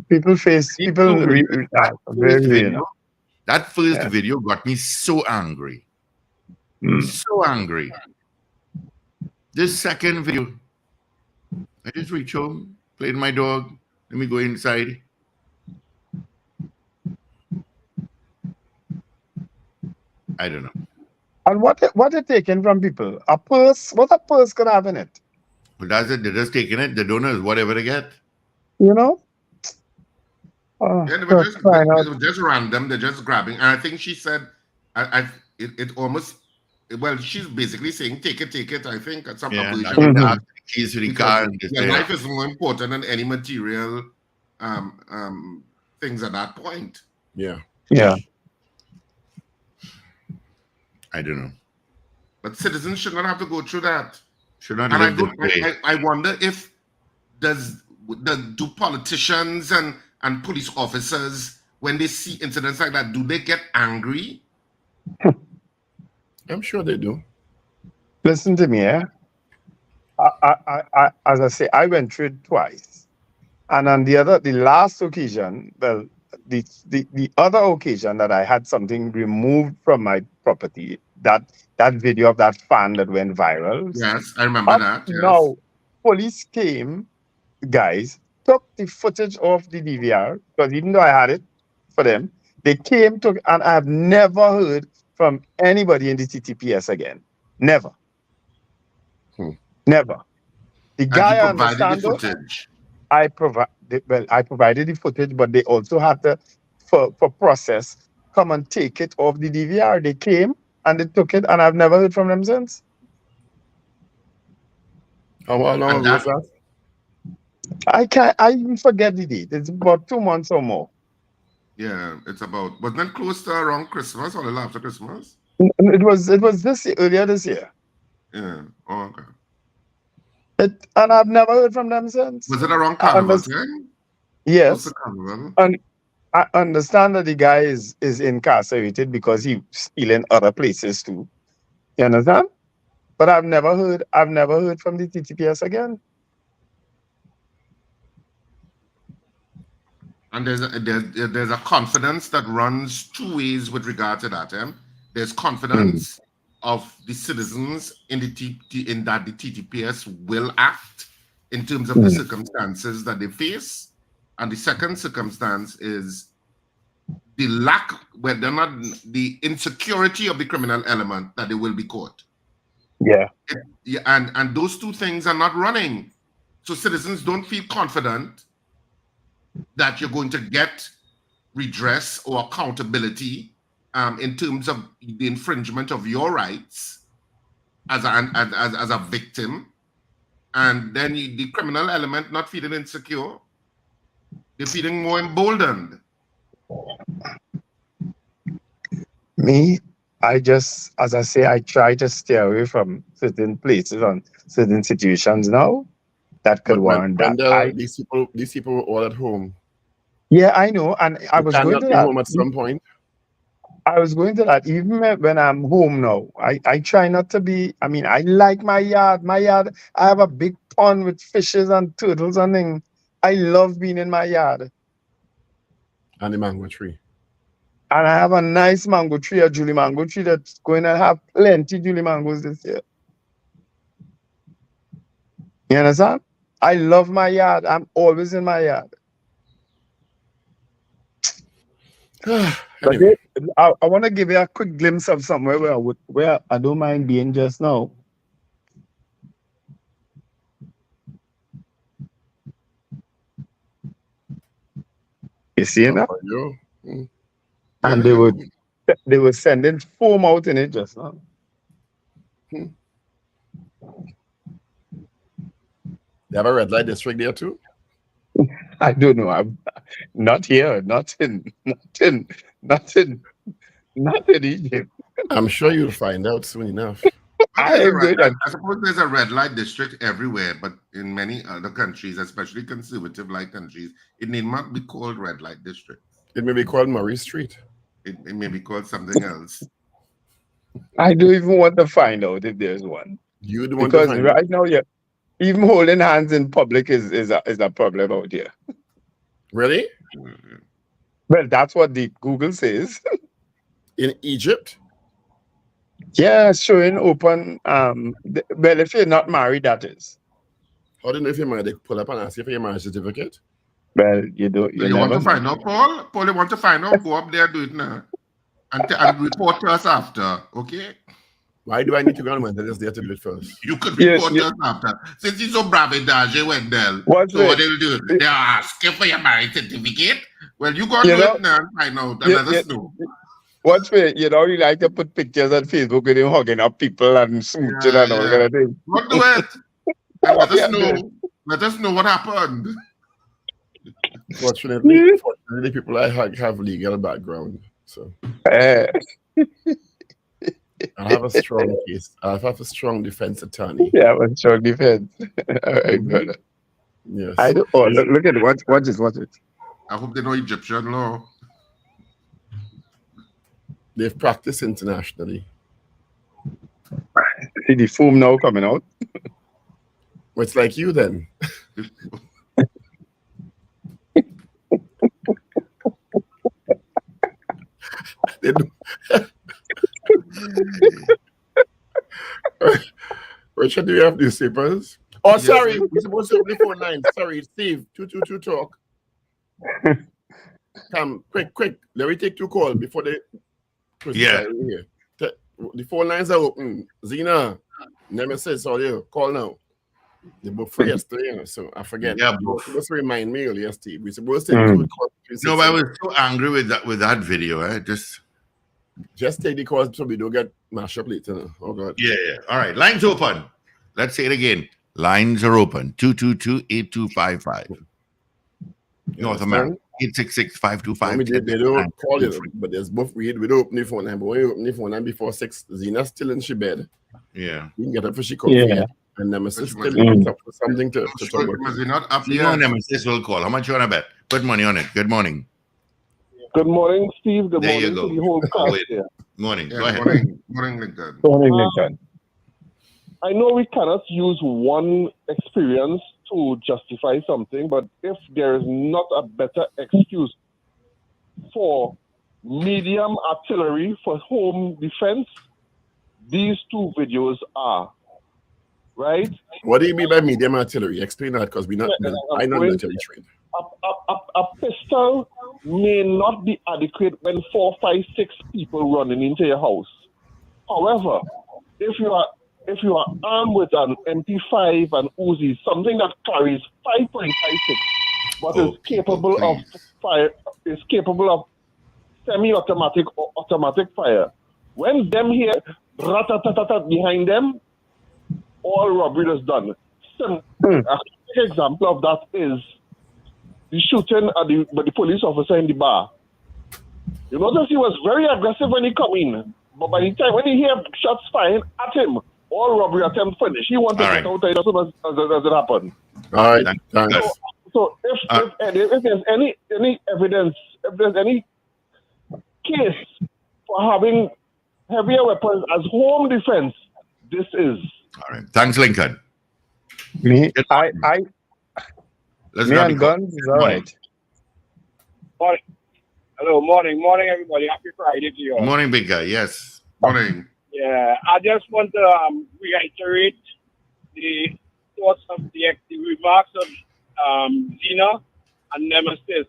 People face, that first video got me so angry. So angry. This second video, I just reach home, played my dog. Let me go inside. I don't know. And what they're taking from people? A purse? What a purse could have in it? But that's it. They're just taking it. The donors, whatever they get. You know? They were just random. They're just grabbing. And I think she said, it almost, well, she's basically saying, take it, I think, at some point. Keys to the car. Life is more important than any material things at that point. Yeah. Yeah. I don't know. But citizens should not have to go through that. Should not. And I wonder if do politicians and police officers, when they see incidents like that, do they get angry? I'm sure they do. Listen to me, I as I say, I went through it twice. And on the last occasion, well, the other occasion that I had something removed from my property, that video of that fan that went viral. Yes, I remember that. Yes. Now, police came, guys, took the footage of the DVR, because even though I had it for them, they came, and I have never heard from anybody in the TTPS again. Never. Never. The guy provided the footage. I provided the footage, but they also had to, for process, come and take it off the DVR. They came and they took it, and I've never heard from them since. How long was that? I even forget the date. It's about 2 months or more. Yeah, it's about, wasn't it close to around Christmas or a little after Christmas? It was this year, earlier this year. Yeah. Oh, okay. And I've never heard from them since. Was it around Carnival time? Yes. And I understand that the guy is incarcerated because he's stealing other places too. You understand? But I've never heard from the TTPS again. And there's a confidence that runs two ways with regard to that. There's confidence of the citizens in that the TTPS will act in terms of the circumstances that they face, and the second circumstance is the lack, whether or not the insecurity of the criminal element that they will be caught. Yeah. Yeah, and those two things are not running. So citizens don't feel confident that you're going to get redress or accountability in terms of the infringement of your rights as a victim. And then the criminal element not feeling insecure, they're feeling more emboldened. Me, I just, as I say, I try to stay away from certain places and certain situations now that could warrant that. Wendell, these people were all at home. Yeah, I know, and I was going to be that. home at some point. I was going to that. Even when I'm home now, I try not to be. I mean, I like my yard. My yard, I have a big pond with fishes and turtles and things. I love being in my yard. And the mango tree. And I have a nice mango tree, a Julie mango tree that's going to have plenty Julie mangoes this year. You understand? I love my yard. I'm always in my yard. Anyway. But I want to give you a quick glimpse of somewhere where I don't mind being just now. You see that? And they were sending foam out in it just now. They have a red light district there too? I don't know. I'm not here, not in Egypt. I'm sure you'll find out soon enough. I suppose there's a red light district everywhere, but in many other countries, especially conservative like countries, it need not be called red light district. It may be called Murray Street. It may be called something else. I don't even want to find out if there's one. You don't want because to find right out? now, yeah, even holding hands in public is a problem out here. Really? Well, that's what the Google says. In Egypt? Yeah, showing open. Well, if you're not married, that is. How do you know if you're married? They pull up and ask you for your marriage certificate? Well, you don't. You want to find out, Paul? Paul, you want to find out? Go up there, do it now, and report to us after. Okay? Why do I need to go on Wendell is there to do it first? You could report to us after. Since he's so brave and dodgy, Wendell. What they'll do? They'll ask you for your marriage certificate. Well, you go do it now and find out and let us know. What's it? You know, you like to put pictures on Facebook with him hugging up people and smooching and all kind of thing. What do it? And let us know. Let us know what happened. Fortunately, people I have legal background, so I have a strong case. I have a strong defense attorney. Yeah, a strong defense. All right, brother. Yes. I do. Oh, look at it. Watch it. I hope they know Egyptian law. They've practiced internationally. See the foam now coming out. Well, it's like you then. Richard, do you have newspapers? Oh, yes. Sorry, we're supposed to open the phone line. Sorry, Steve, 222 talk. Come, quick. Let me take two calls before they. Yeah. The phone lines are open. Zena, Nemesis, all you call now. They both free yesterday, so I forget. Yeah, you supposed to remind me earlier, Steve. We're supposed to take two calls. No, I was so angry with that video. Just take the calls so we don't get mashed up later. Oh God. Yeah. All right, lines open. Let's say it again. Lines are open. 222-8255. North America. 866-525. They don't call it, but there's both we don't open the phone line. But when you open the phone line before 6, Zena's still in she bed. Yeah. You can get up for she comes here. And Nemesis still looking up for something to talk about. Was he not up here? No, Nemesis will call. How much you want to bet? Put money on it. Good morning. Good morning, Steve. Good morning to the whole cast here. Morning. Yeah, go ahead. Morning, Lincoln. Morning, Lincoln. I know we cannot use one experience to justify something, but if there is not a better excuse for medium artillery for home defense, these two videos are. Right? What do you mean by medium artillery? Explain that, because I'm not military trained. A pistol may not be adequate when 4, 5, 6 people running into your house. However, if you are armed with an MP5 and Uzi, something that carries 5.56, but is capable of fire, is capable of semi-automatic or automatic fire. When them hear rat-a-tat-tat behind them, all robbery is done. A quick example of that is the shooting at the police officer in the bar. You notice he was very aggressive when he come in, but by the time when he hear shots fired at him, all robbery attempt finished. He wanted to get out as soon as it happened. All right, thanks. So if there's any evidence, if there's any case for having heavier weapons as home defense, this is. All right. Thanks, Lincoln. Me Let's and guns is all right. Morning. Hello, morning, everybody. Happy Friday to you all. Morning, big guy. Yes. Morning. Yeah, I just want to reiterate the thoughts of the remarks of Zena and Nemesis.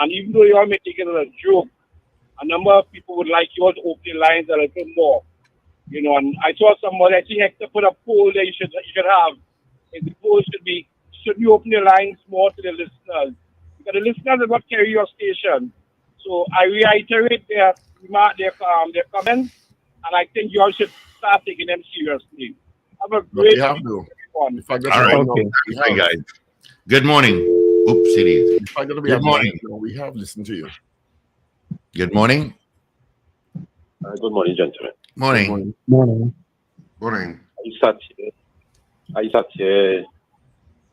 And even though you all may take it as a joke, a number of people would like you all to open the lines a little more. You know, and I saw somebody, I think Hector put a poll that you should have. And the poll should be open the lines more to the listeners. Because the listeners are what carry your station. So I reiterate their comments, and I think you all should start taking them seriously. Have a great week, everyone. If I get guys. Good morning. Oops, it is. Good morning. We have listened to you. Good morning. Good morning, gentlemen. Morning. Morning. I sat here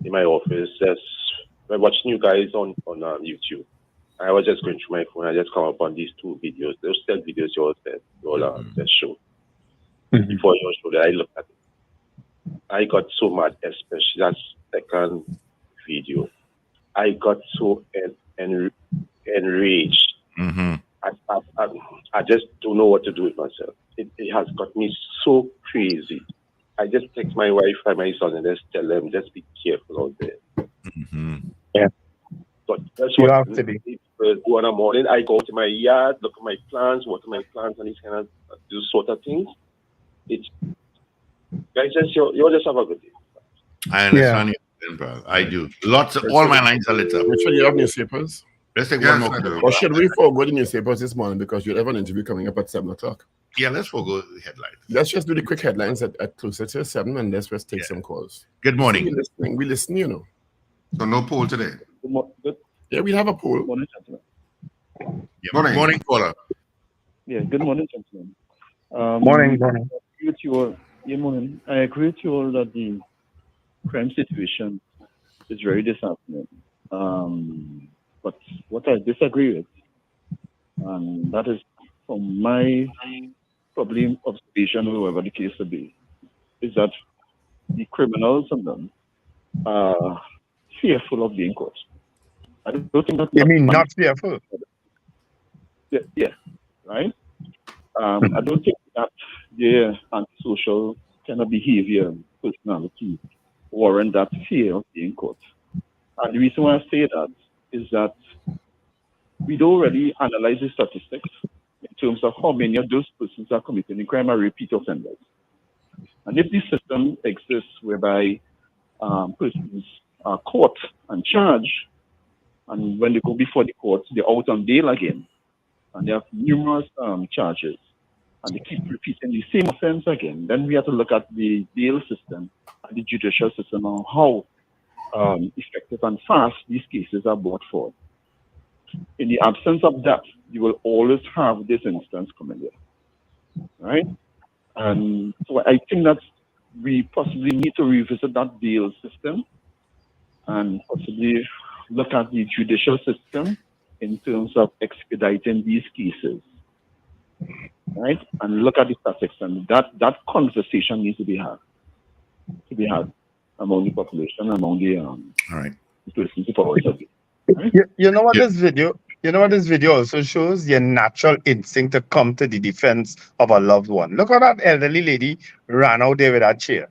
in my office watching you guys on YouTube. I was just going through my phone. I just come upon these 2 videos. Those 10 videos you all just showed. Before you showed it, I looked at it. I got so mad, especially that second video. I got so enraged. I just don't know what to do with myself. It has got me so crazy. I just text my wife and my son and just tell them, just be careful out there. Yeah. But that's what have to be. Do in the morning. I go to my yard, look at my plants, water my plants, and these kind of those sort of things. Guys, you just have a good day. I understand you, bro. I do. All my lines are lit up. Which one you have newspapers? Let's take one more. Or should we forego the newspapers this morning because you'll have an interview coming up at 7 o'clock? Yeah, let's forego the headlines. Let's just do the quick headlines at closer to 7 and let's just take some calls. Good morning. We listen, you know. So no poll today. Yeah, we have a poll. Good morning, gentlemen. Yeah. Morning, caller. Yeah, good morning, gentlemen. Morning. I agree with you all that the crime situation is very disheartening. But what I disagree with, and that is from my probably observation, whoever the case may be, is that the criminals and them are fearful of being caught. I don't think that. You mean not fearful? Yeah, right. I don't think that their antisocial kind of behavior and personality warrant that fear of being caught. And the reason why I say that is that we don't really analyze the statistics in terms of how many of those persons are committing crime are repeat offenders. And if this system exists whereby persons are caught and charged, and when they go before the court, they're out on bail again, and they have numerous charges, and they keep repeating the same offense again, then we have to look at the bail system and the judicial system on how effective and fast these cases are brought forward. In the absence of that, you will always have this instance coming there, right? And so I think that we possibly need to revisit that bail system and possibly look at the judicial system in terms of expediting these cases, right? And look at the statistics, and that conversation needs to be had among the population, among the all right, persons who follow it. Right? You know what this video also shows? Your natural instinct to come to the defense of a loved one. Look how that elderly lady ran out there with that chair.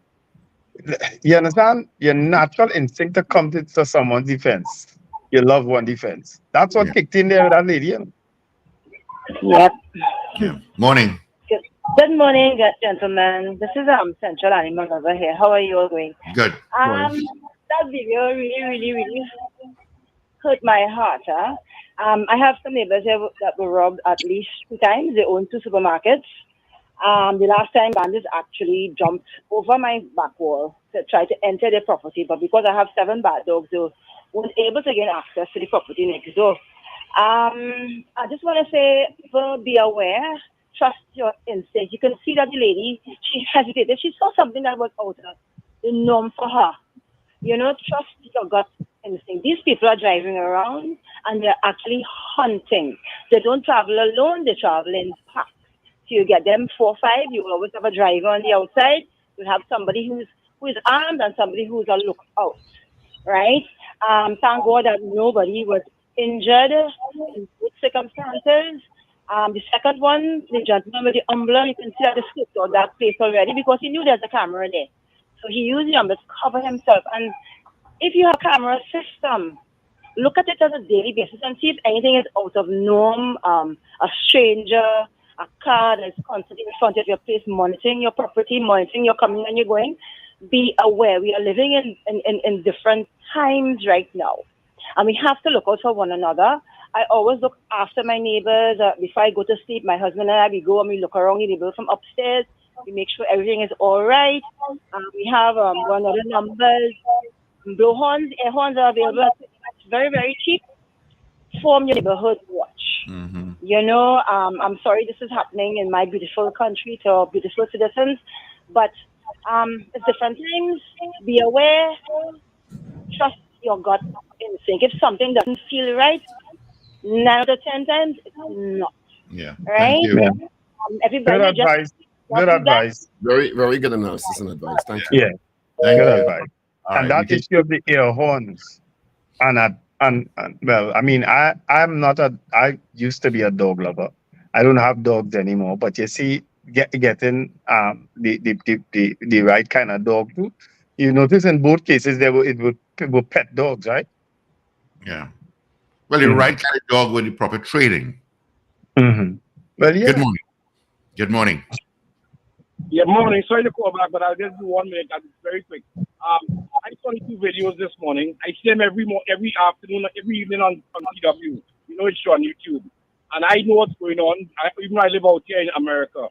You understand? Your natural instinct to come to someone's defense. your loved one defense. That's what kicked in there with that lady. You know? Yep. Yeah. Morning. Good morning, gentlemen. This is Central Animal over here. How are you all doing? Good. That video really hurt my heart. Huh? I have some neighbors here that were robbed at least 2 times. They own 2 supermarkets. The last time, bandits actually jumped over my back wall to try to enter their property, but because I have 7 bad dogs, they weren't able to gain access to the property next door. I just want to say, people be aware, trust your instinct. You can see that the lady, she hesitated. She saw something that was out of the norm for her. You know, trust your gut instinct. These people are driving around and they're actually hunting. They don't travel alone, they travel in packs. So you get them 4 or 5, you will always have a driver on the outside. You have somebody who is armed and somebody who's a lookout, right? Thank God that nobody was injured in good circumstances. The second one, the gentleman with the umbrella, you can see that he slipped out that place already because he knew there's a camera there. So he used the umbrella to cover himself. And if you have a camera system, look at it on a daily basis and see if anything is out of norm, a stranger, a car that's constantly in front of your place, monitoring your property, monitoring your coming and your going. Be aware. We are living in different times right now. And we have to look out for one another. I always look after my neighbors. Before I go to sleep, my husband and I, we go and we look around the neighborhood from upstairs. We make sure everything is all right. We have one other numbers. Blow horns, air horns are available. It's very, very cheap. Form your neighborhood watch. Mm-hmm. You know, I'm sorry this is happening in my beautiful country to our beautiful citizens, but it's different times. Be aware. Trust your gut instinct. If something doesn't feel right, 9 out of 10 times, it's not. Yeah. Right? Thank you. Yeah. Everybody Good advice. Good advice. Very, very good analysis and advice. Thank you. Yeah. Thank Good you. advice. All And right, that issue of the air horns, and well, I mean, I used to be a dog lover. I don't have dogs anymore, but you see, getting the right kind of dog too. You notice in both cases it were pet dogs, right? Yeah. Well, the right kind of dog with the proper training. Mm-hmm. Well, yeah. Good morning. Good morning. Yeah, morning. Sorry to call back, but I'll just do 1 minute. I'll be very quick. I saw 2 videos this morning. I see them every afternoon, every evening on CW. You know, it's on YouTube. And I know what's going on. Even though I live out here in America.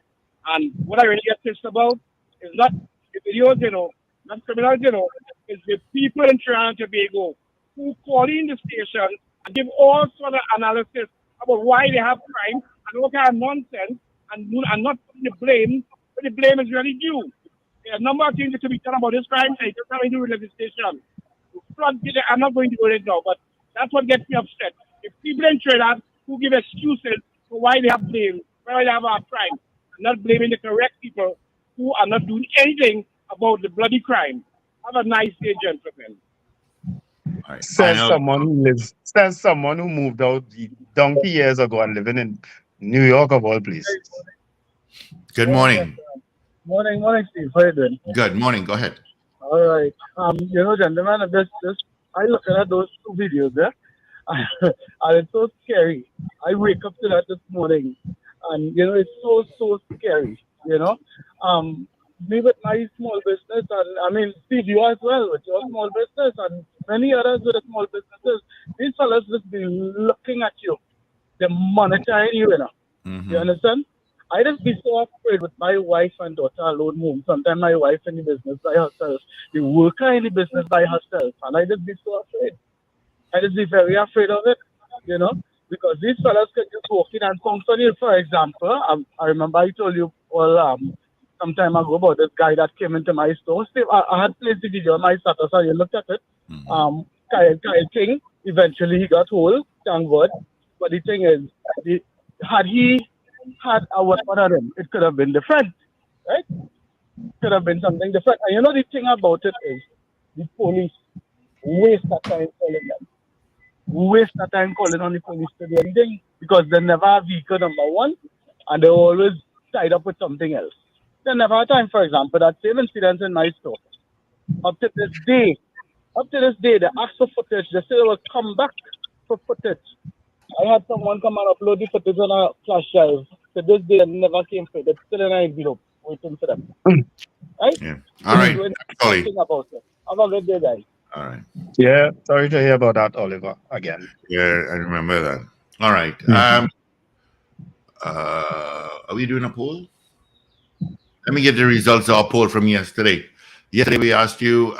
And what I really get pissed about is not the videos, you know, not criminals, you know, it's the people in Trinidad and Tobago who call in the station and give all sort of analysis about why they have crime and what kind of nonsense and not putting the blame, but the blame is really due. There are a number of things that can be done about this crime. They just have to do with legislation. I'm not going to do it now, but that's what gets me upset. If people in Trinidad who give excuses for why they have blame, why they have our crime, and not blaming the correct people who are not doing anything about the bloody crime. Have a nice day, gentlemen. Right. Says someone who moved out donkey years ago and living in New York of all places. Good morning. Morning, Steve. How are you doing? Good morning. Go ahead. All right. You know, gentlemen, I look at those 2 videos there, and it's so scary. I wake up to that this morning, and you know, it's so scary. You know, me with my small business, and I mean, Steve, you as well with your small business, and many others with the small businesses. These fellas just be looking at you. They're monitoring you, you know. Mm-hmm. You understand? I just be so afraid with my wife and daughter alone home. Sometimes my wife in the business by herself, the worker in the business by herself, and I just be so afraid. I just be very afraid of it, you know, because these fellas can just walk in and function you. For example, I remember I told you all some time ago about this guy that came into my store. I had placed the video on my status and you looked at it. Mm-hmm. Kyle King, eventually he got hold, thank God. But the thing is, had he had a weapon on him, it could have been different, right? Could have been something different. And you know the thing about it is, the police waste that time calling them. Waste that time calling on the police to do anything because they never have vehicle, number one, and they're always tied up with something else. They never have time, for example, that same incident in my store. Up to this day, Up to this day, they ask for footage. They say they will come back for footage. I had someone come and upload the footage on a flash drive. To this day, it never came through. They're still in an envelope waiting for them. Right? Yeah. All right. Ollie. About it. Have a good day, guys. All right. Yeah, sorry to hear about that, Oliver, again. Yeah, I remember that. All right. Are we doing a poll? Let me get the results of our poll from yesterday. Yesterday, we asked you,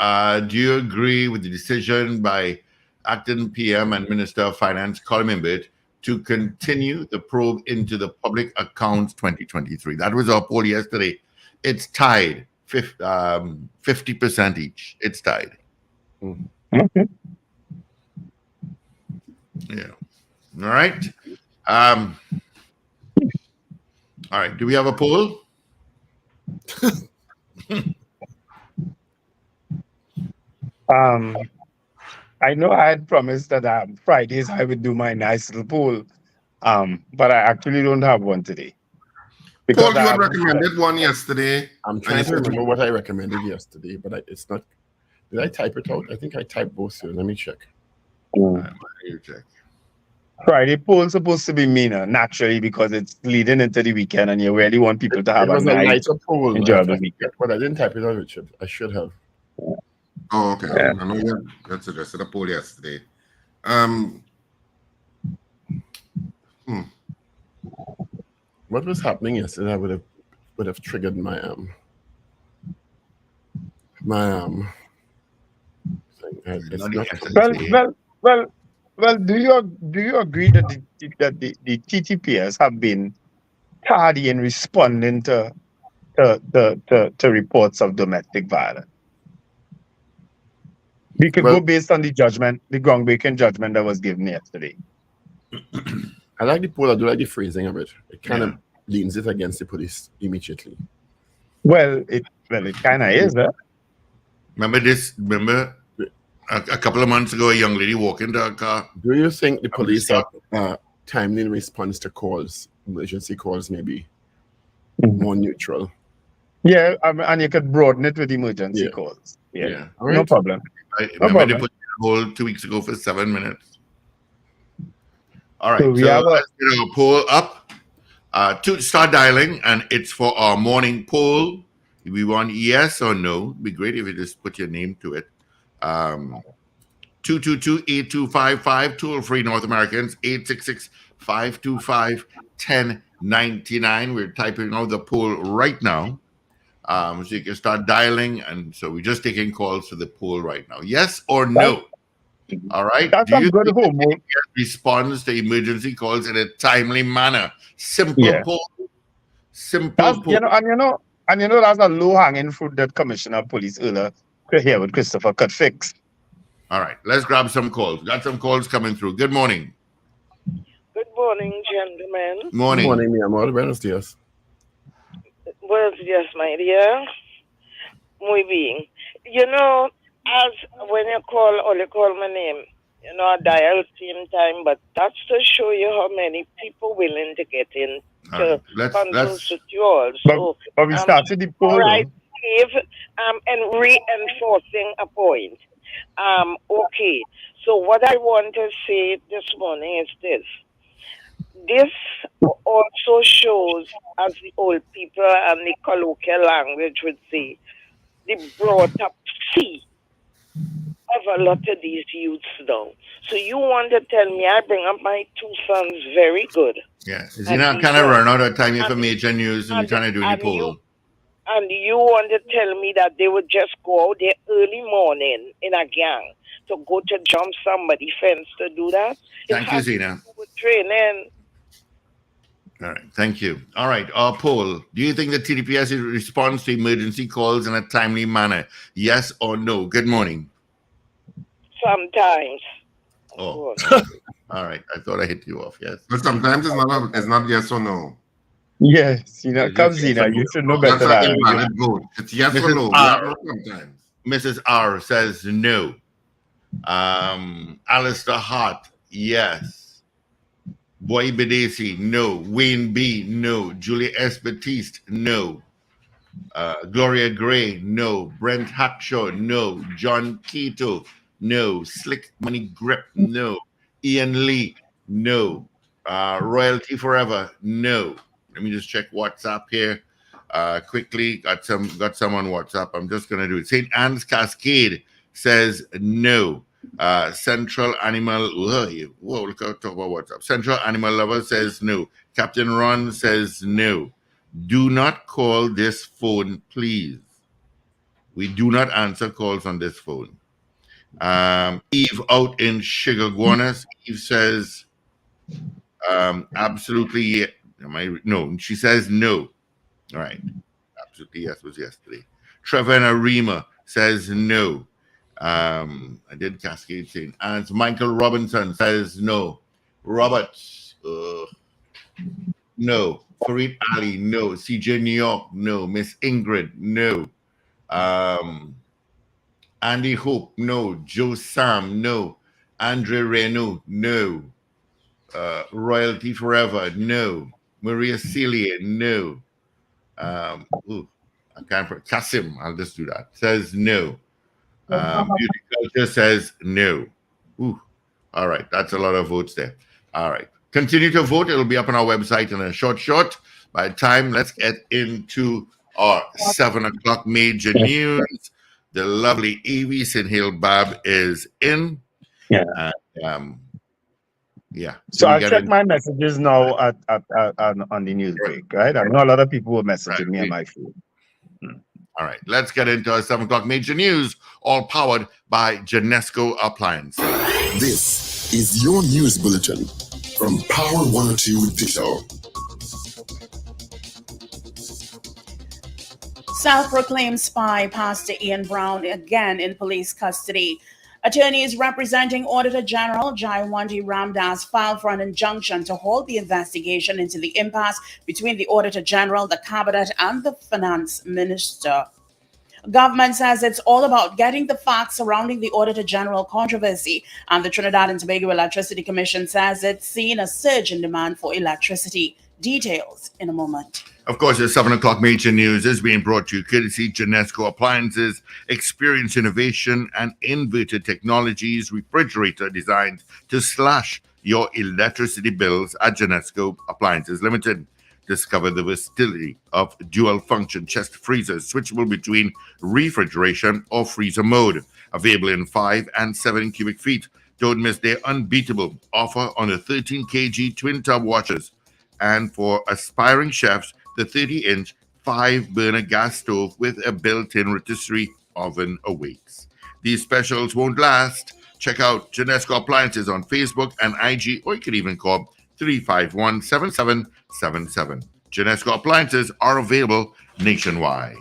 do you agree with the decision by Acting PM and Minister of Finance, Colin Imbert, to continue the probe into the Public Accounts 2023? That was our poll yesterday. It's tied, 50% each. It's tied. Okay. Yeah. All right. All right. Do we have a poll? I know I had promised that Fridays I would do my nice little poll, but I actually don't have one today. Paul, you had recommended one yesterday. I'm trying to remember what I recommended yesterday, but it's not. Did I type it out? I think I typed both here. Let me check. You check. Friday poll supposed to be meaner naturally because it's leading into the weekend and you really want people to have a nice poll, enjoyable weekend. But I didn't type it out, Richard. I should have. Oh, okay. Yeah. I know you had suggested a poll yesterday. What was happening yesterday? I would have triggered my thing. Well. Do you agree that the TTPS have been tardy in responding to reports of domestic violence? We could go based on the judgment, the groundbreaking judgment that was given yesterday. I like the poll. I do like the phrasing of it. It kind of leans it against the police immediately. Well, it kind of is, huh? Remember a couple of months ago, a young lady walked into a car. Do you think the police are timely in response to calls, emergency calls, maybe more neutral? Yeah, and you could broaden it with emergency calls. Yeah. Right. No problem. Remember they put the poll 2 weeks ago for 7 minutes. All right, so we have let's get our poll up. To start dialing, and it's for our morning poll. We want yes or no. It'd be great if you just put your name to it. 222-8255, toll-free North Americans, 866-525-1099. We're typing out the poll right now. So you can start dialing, and so we're just taking calls to the poll right now. Yes or no? All right. That's a good homework. Responds to emergency calls in a timely manner. Simple poll. Simple poll. You know, that's a low-hanging fruit that Commissioner of Police earlier here with Christopher could fix. All right, let's grab some calls. Got some calls coming through. Good morning. Good morning, gentlemen. Morning. Good morning, mi amor. Buenos días. Buenos días, my dear. Muy bien. You know, as when you call my name, you know, I dial same time, but that's to show you how many people willing to get in to converse with you all. So, but we started the poll. Right, Steve, and reinforcing a point. Okay, so what I want to say this morning is this. This also shows, as the old people and the colloquial language would say, the brought up sea of a lot of these youths now. So you want to tell me I bring up my two sons very good. Yeah, is he not kind of run out of time for major news and we're trying to do the poll? And you want to tell me that they would just go out there early morning in a gang to go to jump somebody's fence to do that? Thank you, Zena. Training. All right, thank you. All right, our poll. Do you think the TDPS responds to emergency calls in a timely manner? Yes or no? Good morning. Sometimes. Oh, all right. I thought I hit you off, yes. But sometimes it's not yes or no. Yes, you know, come Zena, you should know better than that. It's yes or no. Sometimes. Mrs. R says no. Alistair Hart, yes. Boy Bedesi, no. Wayne B, no. Julia S. Batiste, no. Gloria Gray, no. Brent Hackshaw, no. John Keto, no. Slick Money Grip, no. Ian Lee, no. Royalty Forever, no. Let me just check WhatsApp here quickly. Got some on WhatsApp. I'm just gonna do it. St. Anne's Cascade says no. Central Animal, whoa, look out, talk about WhatsApp. Central Animal Lover says no. Captain Ron says no. Do not call this phone, please. We do not answer calls on this phone. Eve out in Sugarguanas. Eve says absolutely no. She says no. All right. Absolutely yes was yesterday. Trevor and Arima says no. I did Cascade St. Anne's. Michael Robinson says no. Roberts, no. Farid Ali, no. CJ New York, no. Miss Ingrid, no. Andy Hope, no. Joe Sam, no. Andre Reno, no. Royalty Forever, no. Maria Celia, no. I can't. Kasim, I'll just do that. Says no. Beauty Culture says no. Ooh. All right, that's a lot of votes there. All right, continue to vote. It'll be up on our website in a short. By the time, let's get into our 7 o'clock major news. The lovely Evie Sinhale Bab is in. Yeah. Yeah. So I check my messages now on the news break, right? I know a lot of people were messaging me on my phone. All right, let's get into our 7 o'clock major news, all powered by Genesco Appliances. This is your news bulletin from Power 102 Digital. Self-proclaimed spy Pastor Ian Brown again in police custody. Attorneys representing Auditor General Jayawanti Ramdas filed for an injunction to hold the investigation into the impasse between the Auditor General, the Cabinet, and the Finance Minister. Government says it's all about getting the facts surrounding the Auditor General controversy, and the Trinidad and Tobago Electricity Commission says it's seen a surge in demand for electricity. Details in a moment. Of course, the 7 o'clock major news is being brought to you courtesy Genesco Appliances. Experience innovation and innovative technologies, refrigerator designed to slash your electricity bills at Genesco Appliances Limited. Discover the versatility of dual function chest freezers, switchable between refrigeration or freezer mode, available in 5 and 7 cubic feet. Don't miss their unbeatable offer on the 13 kg twin tub washers. And for aspiring chefs, the 30-inch 5-burner gas stove with a built-in rotisserie oven awaits. These specials won't last. Check out Genesco Appliances on Facebook and IG, or you can even call 351-7777. Genesco Appliances are available nationwide.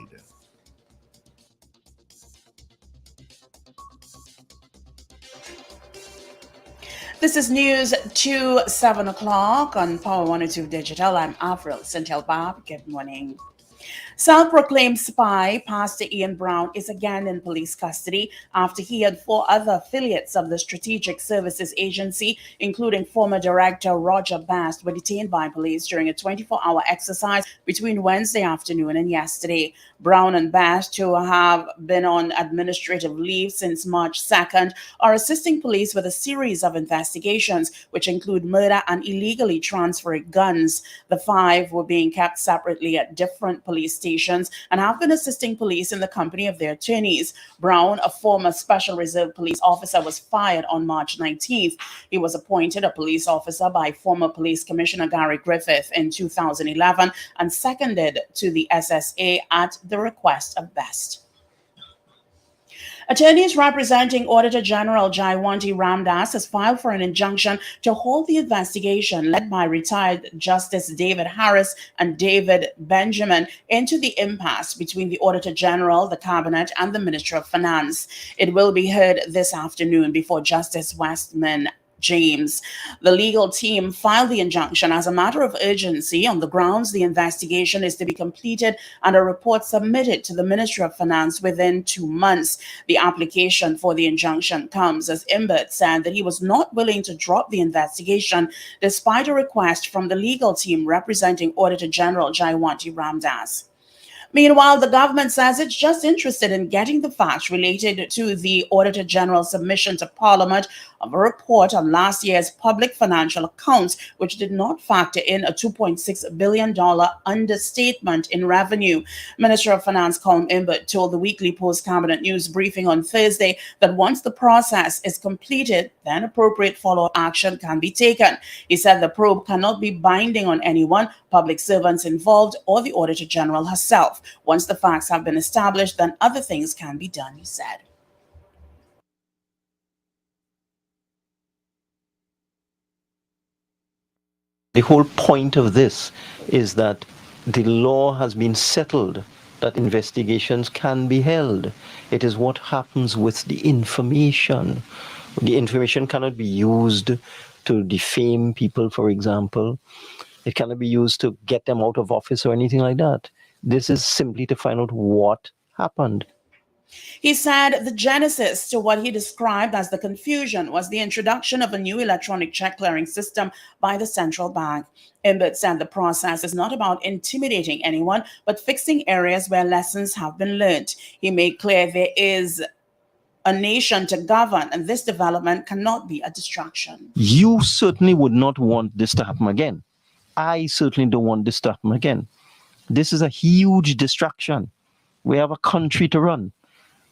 This is news to 7 o'clock on Power 102 Digital. I'm Avril Sinhale Bab. Good morning. Self-proclaimed spy Pastor Ian Brown is again in police custody after he and 4 other affiliates of the Strategic Services Agency, including former director Roger Bast, were detained by police during a 24-hour exercise between Wednesday afternoon and yesterday. Brown and Bast, who have been on administrative leave since March 2nd, are assisting police with a series of investigations, which include murder and illegally transferring guns. The 5 were being kept separately at different police stations and have been assisting police in the company of their attorneys. Brown, a former Special Reserve Police officer, was fired on March 19th. He was appointed a police officer by former Police Commissioner Gary Griffith in 2011 and seconded to the SSA at the request of Best. Attorneys representing Auditor General Jayawanti Ramdas has filed for an injunction to hold the investigation led by retired Justice David Harris and David Benjamin into the impasse between the Auditor General, the Cabinet, and the Ministry of Finance. It will be heard this afternoon before Justice Westman James. The legal team filed the injunction as a matter of urgency on the grounds the investigation is to be completed and a report submitted to the Ministry of Finance within 2 months. The application for the injunction comes as Imbert said that he was not willing to drop the investigation despite a request from the legal team representing Auditor General Jayawanti Ramdas. Meanwhile, the government says it's just interested in getting the facts related to the Auditor General's submission to Parliament of a report on last year's public financial accounts, which did not factor in a $2.6 billion understatement in revenue. Minister of Finance Colm Imbert told the Weekly Post Cabinet News briefing on Thursday that once the process is completed, then appropriate follow-up action can be taken. He said the probe cannot be binding on anyone, public servants involved, or the Auditor General herself. Once the facts have been established, then other things can be done, he said. The whole point of this is that the law has been settled that investigations can be held. It is what happens with the information. The information cannot be used to defame people, for example. It cannot be used to get them out of office or anything like that. This is simply to find out what happened. He said the genesis to what he described as the confusion was the introduction of a new electronic check clearing system by the central bank. Imbert said the process is not about intimidating anyone, but fixing areas where lessons have been learned. He made clear there is a nation to govern, and this development cannot be a distraction. You certainly would not want this to happen again. I certainly don't want this to happen again. This is a huge distraction. We have a country to run.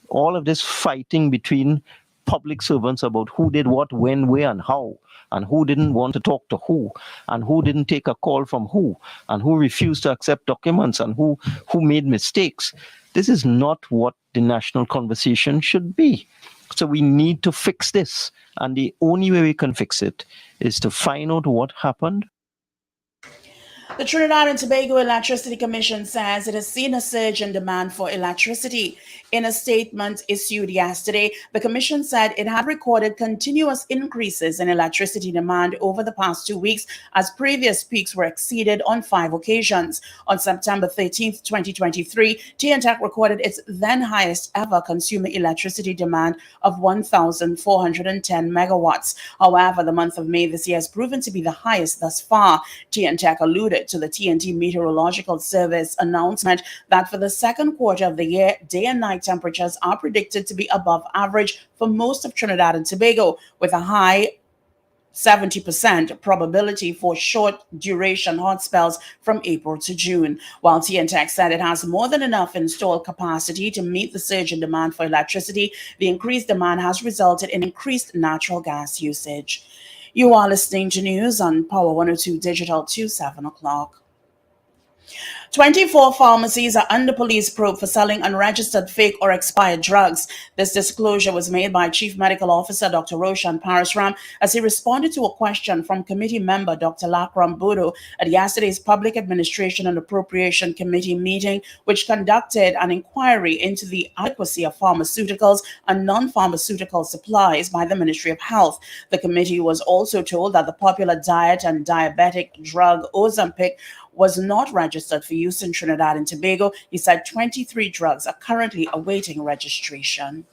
All of this fighting between public servants about who did what, when, where, and how, and who didn't want to talk to who, and who didn't take a call from who, and who refused to accept documents, and who made mistakes. This is not what the national conversation should be. So we need to fix this. And the only way we can fix it is to find out what happened. The Trinidad and Tobago Electricity Commission says it has seen a surge in demand for electricity. In a statement issued yesterday, the Commission said it had recorded continuous increases in electricity demand over the past 2 weeks as previous peaks were exceeded on 5 occasions. On September 13, 2023, TNTEC recorded its then highest ever consumer electricity demand of 1,410 megawatts. However, the month of May this year has proven to be the highest thus far. TNTEC alluded to the TNT Meteorological Service announcement that for the second quarter of the year, day and night temperatures are predicted to be above average for most of Trinidad and Tobago, with a high 70% probability for short duration hot spells from April to June. While TNTEC said it has more than enough installed capacity to meet the surge in demand for electricity, the increased demand has resulted in increased natural gas usage. You are listening to news on Power 102 Digital to 7 o'clock. 24 pharmacies are under police probe for selling unregistered, fake, or expired drugs. This disclosure was made by Chief Medical Officer Dr. Roshan Parasram as he responded to a question from committee member Dr. Lakram Bodo at yesterday's Public Administration and Appropriation Committee meeting, which conducted an inquiry into the adequacy of pharmaceuticals and non-pharmaceutical supplies by the Ministry of Health. The committee was also told that the popular diet and diabetic drug Ozempic was not registered for use in Trinidad and Tobago. He said 23 drugs are currently awaiting registration.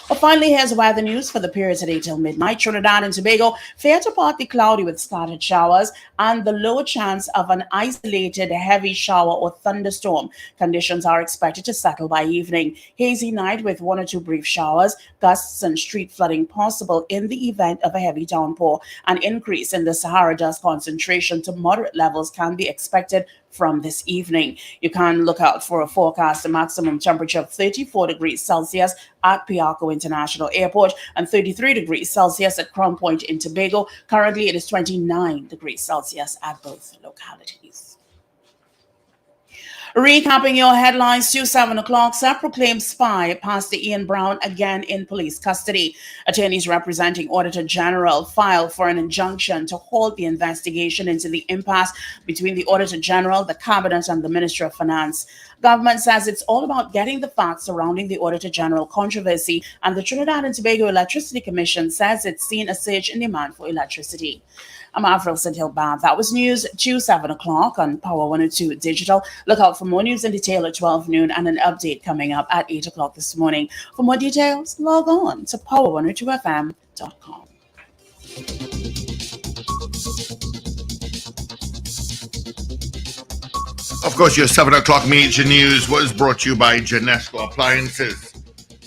Well, finally, here's weather news for the period today till midnight. Trinidad and Tobago, fair to partly cloudy with scattered showers and the low chance of an isolated heavy shower or thunderstorm. Conditions are expected to settle by evening. Hazy night with 1 or 2 brief showers, gusts and street flooding possible in the event of a heavy downpour. An increase in the Sahara dust concentration to moderate levels can be expected from this evening. You can look out for a forecast, a maximum temperature of 34 degrees Celsius at Piarco International Airport and 33 degrees Celsius at Crown Point in Tobago. Currently, it is 29 degrees Celsius at both localities. Recapping your headlines to 7 o'clock, self-proclaimed spy Pastor Ian Brown again in police custody. Attorneys representing Auditor General filed for an injunction to halt the investigation into the impasse between the Auditor General, the Cabinet, and the Ministry of Finance. Government says it's all about getting the facts surrounding the Auditor General controversy, and the Trinidad and Tobago Electricity Commission says it's seen a surge in demand for electricity. I'm Avril St-Hill-Babb. That was news to 7 o'clock on Power 102 Digital. Look out for more news in detail at 12 noon and an update coming up at 8 o'clock this morning. For more details, log on to power102fm.com. Of course, your 7 o'clock major news was brought to you by Genesco Appliances.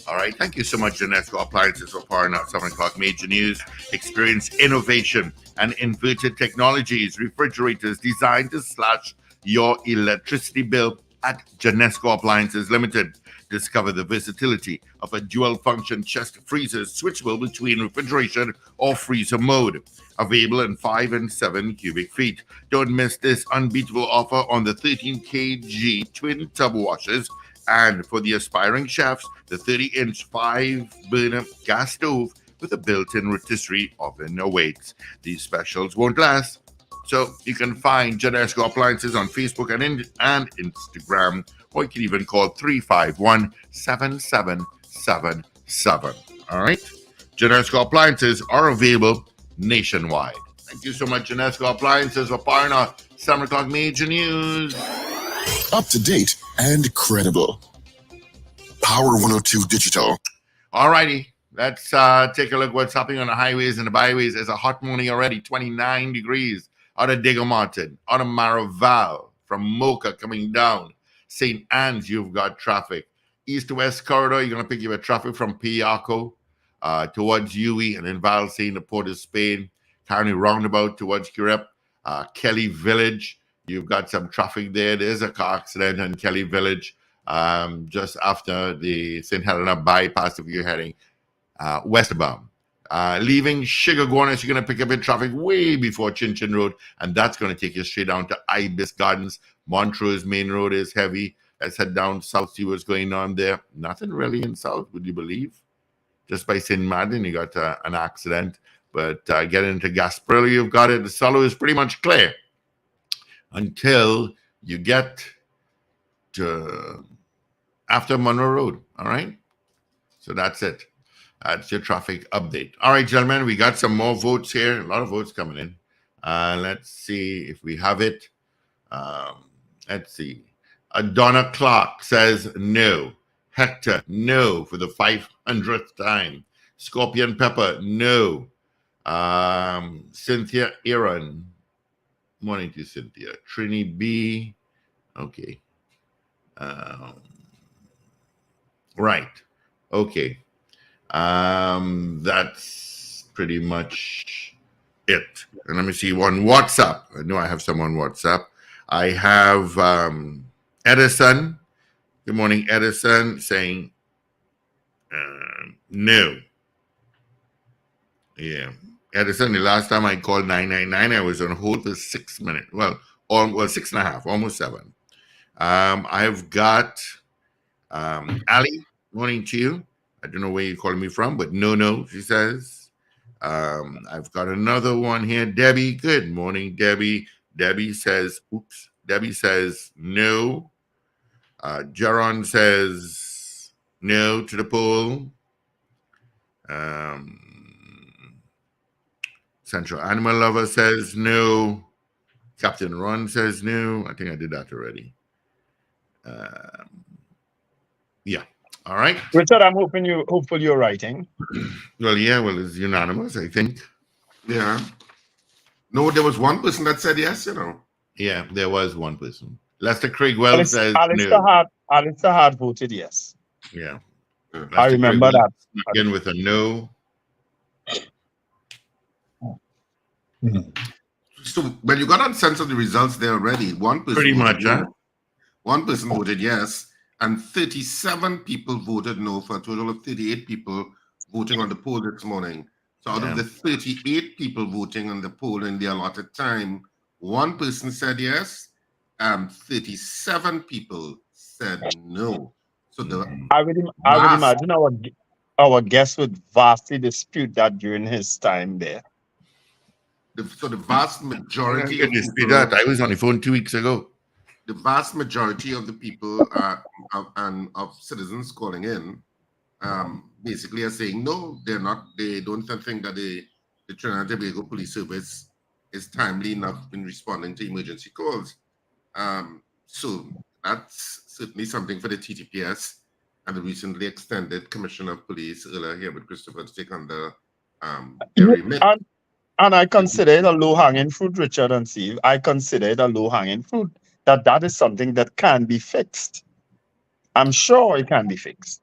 All right. Thank you so much, Genesco Appliances, for powering out 7 o'clock major news. Experience innovation and inverted technologies, refrigerators designed to slash your electricity bill at Genesco Appliances Limited. Discover the versatility of a dual-function chest freezer switchable between refrigeration or freezer mode. Available in 5 and 7 cubic feet. Don't miss this unbeatable offer on the 13 kg twin tub washers. And for the aspiring chefs, the 30-inch 5-burner gas stove with a built-in rotisserie oven awaits. These specials won't last, so you can find Genesco Appliances on Facebook and Instagram, or you can even call 351-7777. All right? Genesco Appliances are available nationwide. Thank you so much, Genesco Appliances, for powering our 7 o'clock major news. Up to date and credible. Power 102 Digital. All righty. Let's take a look what's happening on the highways and the byways. It's a hot morning already, 29 degrees out of Diego Martin, out of Maraval, from Mocha coming down. St. Anne's, you've got traffic. East to west corridor, you're going to pick up traffic from Piaco towards UE, and then Valsay, the Port of Spain. County roundabout towards Kirep. Kelly Village, you've got some traffic there. There's a car accident in Kelly Village just after the St. Helena bypass if you're heading westbound. Leaving Sugar Guanas, you're going to pick up your traffic way before Chin Chin Road, and that's going to take you straight down to Ibis Gardens. Montrose Main Road is heavy. Let's head down south, see what's going on there. Nothing really in south, would you believe? Just by St. Martin, you got an accident. But get into Gasparilla, you've got it. The Solo is pretty much clear until you get to after Monroe Road. All right? So that's it. That's your traffic update. All right, gentlemen, we got some more votes here. A lot of votes coming in. Let's see if we have it. Let's see. Donna Clark says no. Hector, no, for the 500th time. Scorpion Pepper, no. Cynthia Aaron. Morning to Cynthia. Trini B. Okay. Right. Okay. That's pretty much it. And let me see on WhatsApp. I know I have some on WhatsApp. I have Edison. Good morning, Edison, saying no. Yeah. Edison, the last time I called 999, I was on hold for 6 minutes. Well, 6.5, almost 7. I've got Ali, morning to you. I don't know where you're calling me from, but no, she says. I've got another one here. Debbie, good morning, Debbie. Debbie says no. Jaron says no to the poll. Central Animal Lover says no. Captain Ron says no. I think I did that already. Yeah. All right. Richard, I'm hopeful you're writing. Well, yeah, it's unanimous, I think. Yeah. No, there was one person that said yes, Yeah, there was one person. Lester Craigwell says Alistair no. Alistair had voted yes. Yeah. I remember that. Again with a no. So, well, you got a sense of the results there already. One person Pretty much, huh? One person voted yes, and 37 people voted no, for a total of 38 people voting on the poll this morning. So out of the 38 people voting on the poll in the allotted time, one person said yes, and 37 people said no. So I would imagine our guest would vastly dispute that during his time there. So the vast majority I dispute that. I was on the phone 2 weeks ago. The vast majority of the people of citizens calling in basically are saying no, they're not. They don't think that the Trinidad and Tobago Police Service is timely enough in responding to emergency calls. So that's certainly something for the TTPS and the recently extended Commissioner of Police earlier here with Christopher to take on the remit. And I consider it a low-hanging fruit, Richard and Steve. I consider it a low-hanging fruit that is something that can be fixed. I'm sure it can be fixed.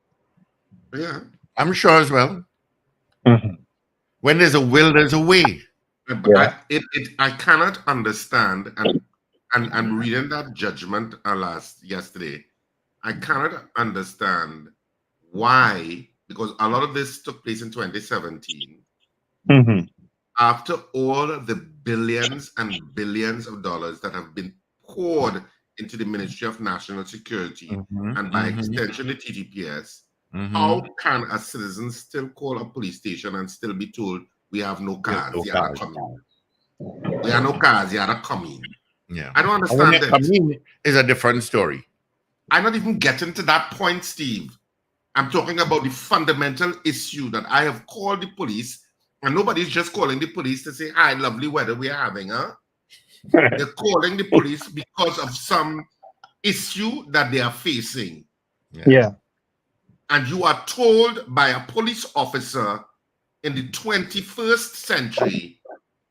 Yeah, I'm sure as well. Mhm. When there's a will, there's a way. But Yeah. I cannot understand, and reading that judgment yesterday, I cannot understand why, because a lot of this took place in 2017. Mhm. After all of the billions and billions of dollars that have been poured into the Ministry of National Security and by extension the TTPS, how can a citizen still call a police station and still be told we have no cars, you are not coming? We have no cars, you are not coming. Yeah. I don't And when understand they it. come in, is a different story. I'm not even getting to that point, Steve. I'm talking about the fundamental issue that I have called the police, and nobody's just calling the police to say, hi, lovely weather we're having, huh? They're calling the police because of some issue that they are facing. Yeah. And you are told by a police officer in the 21st century,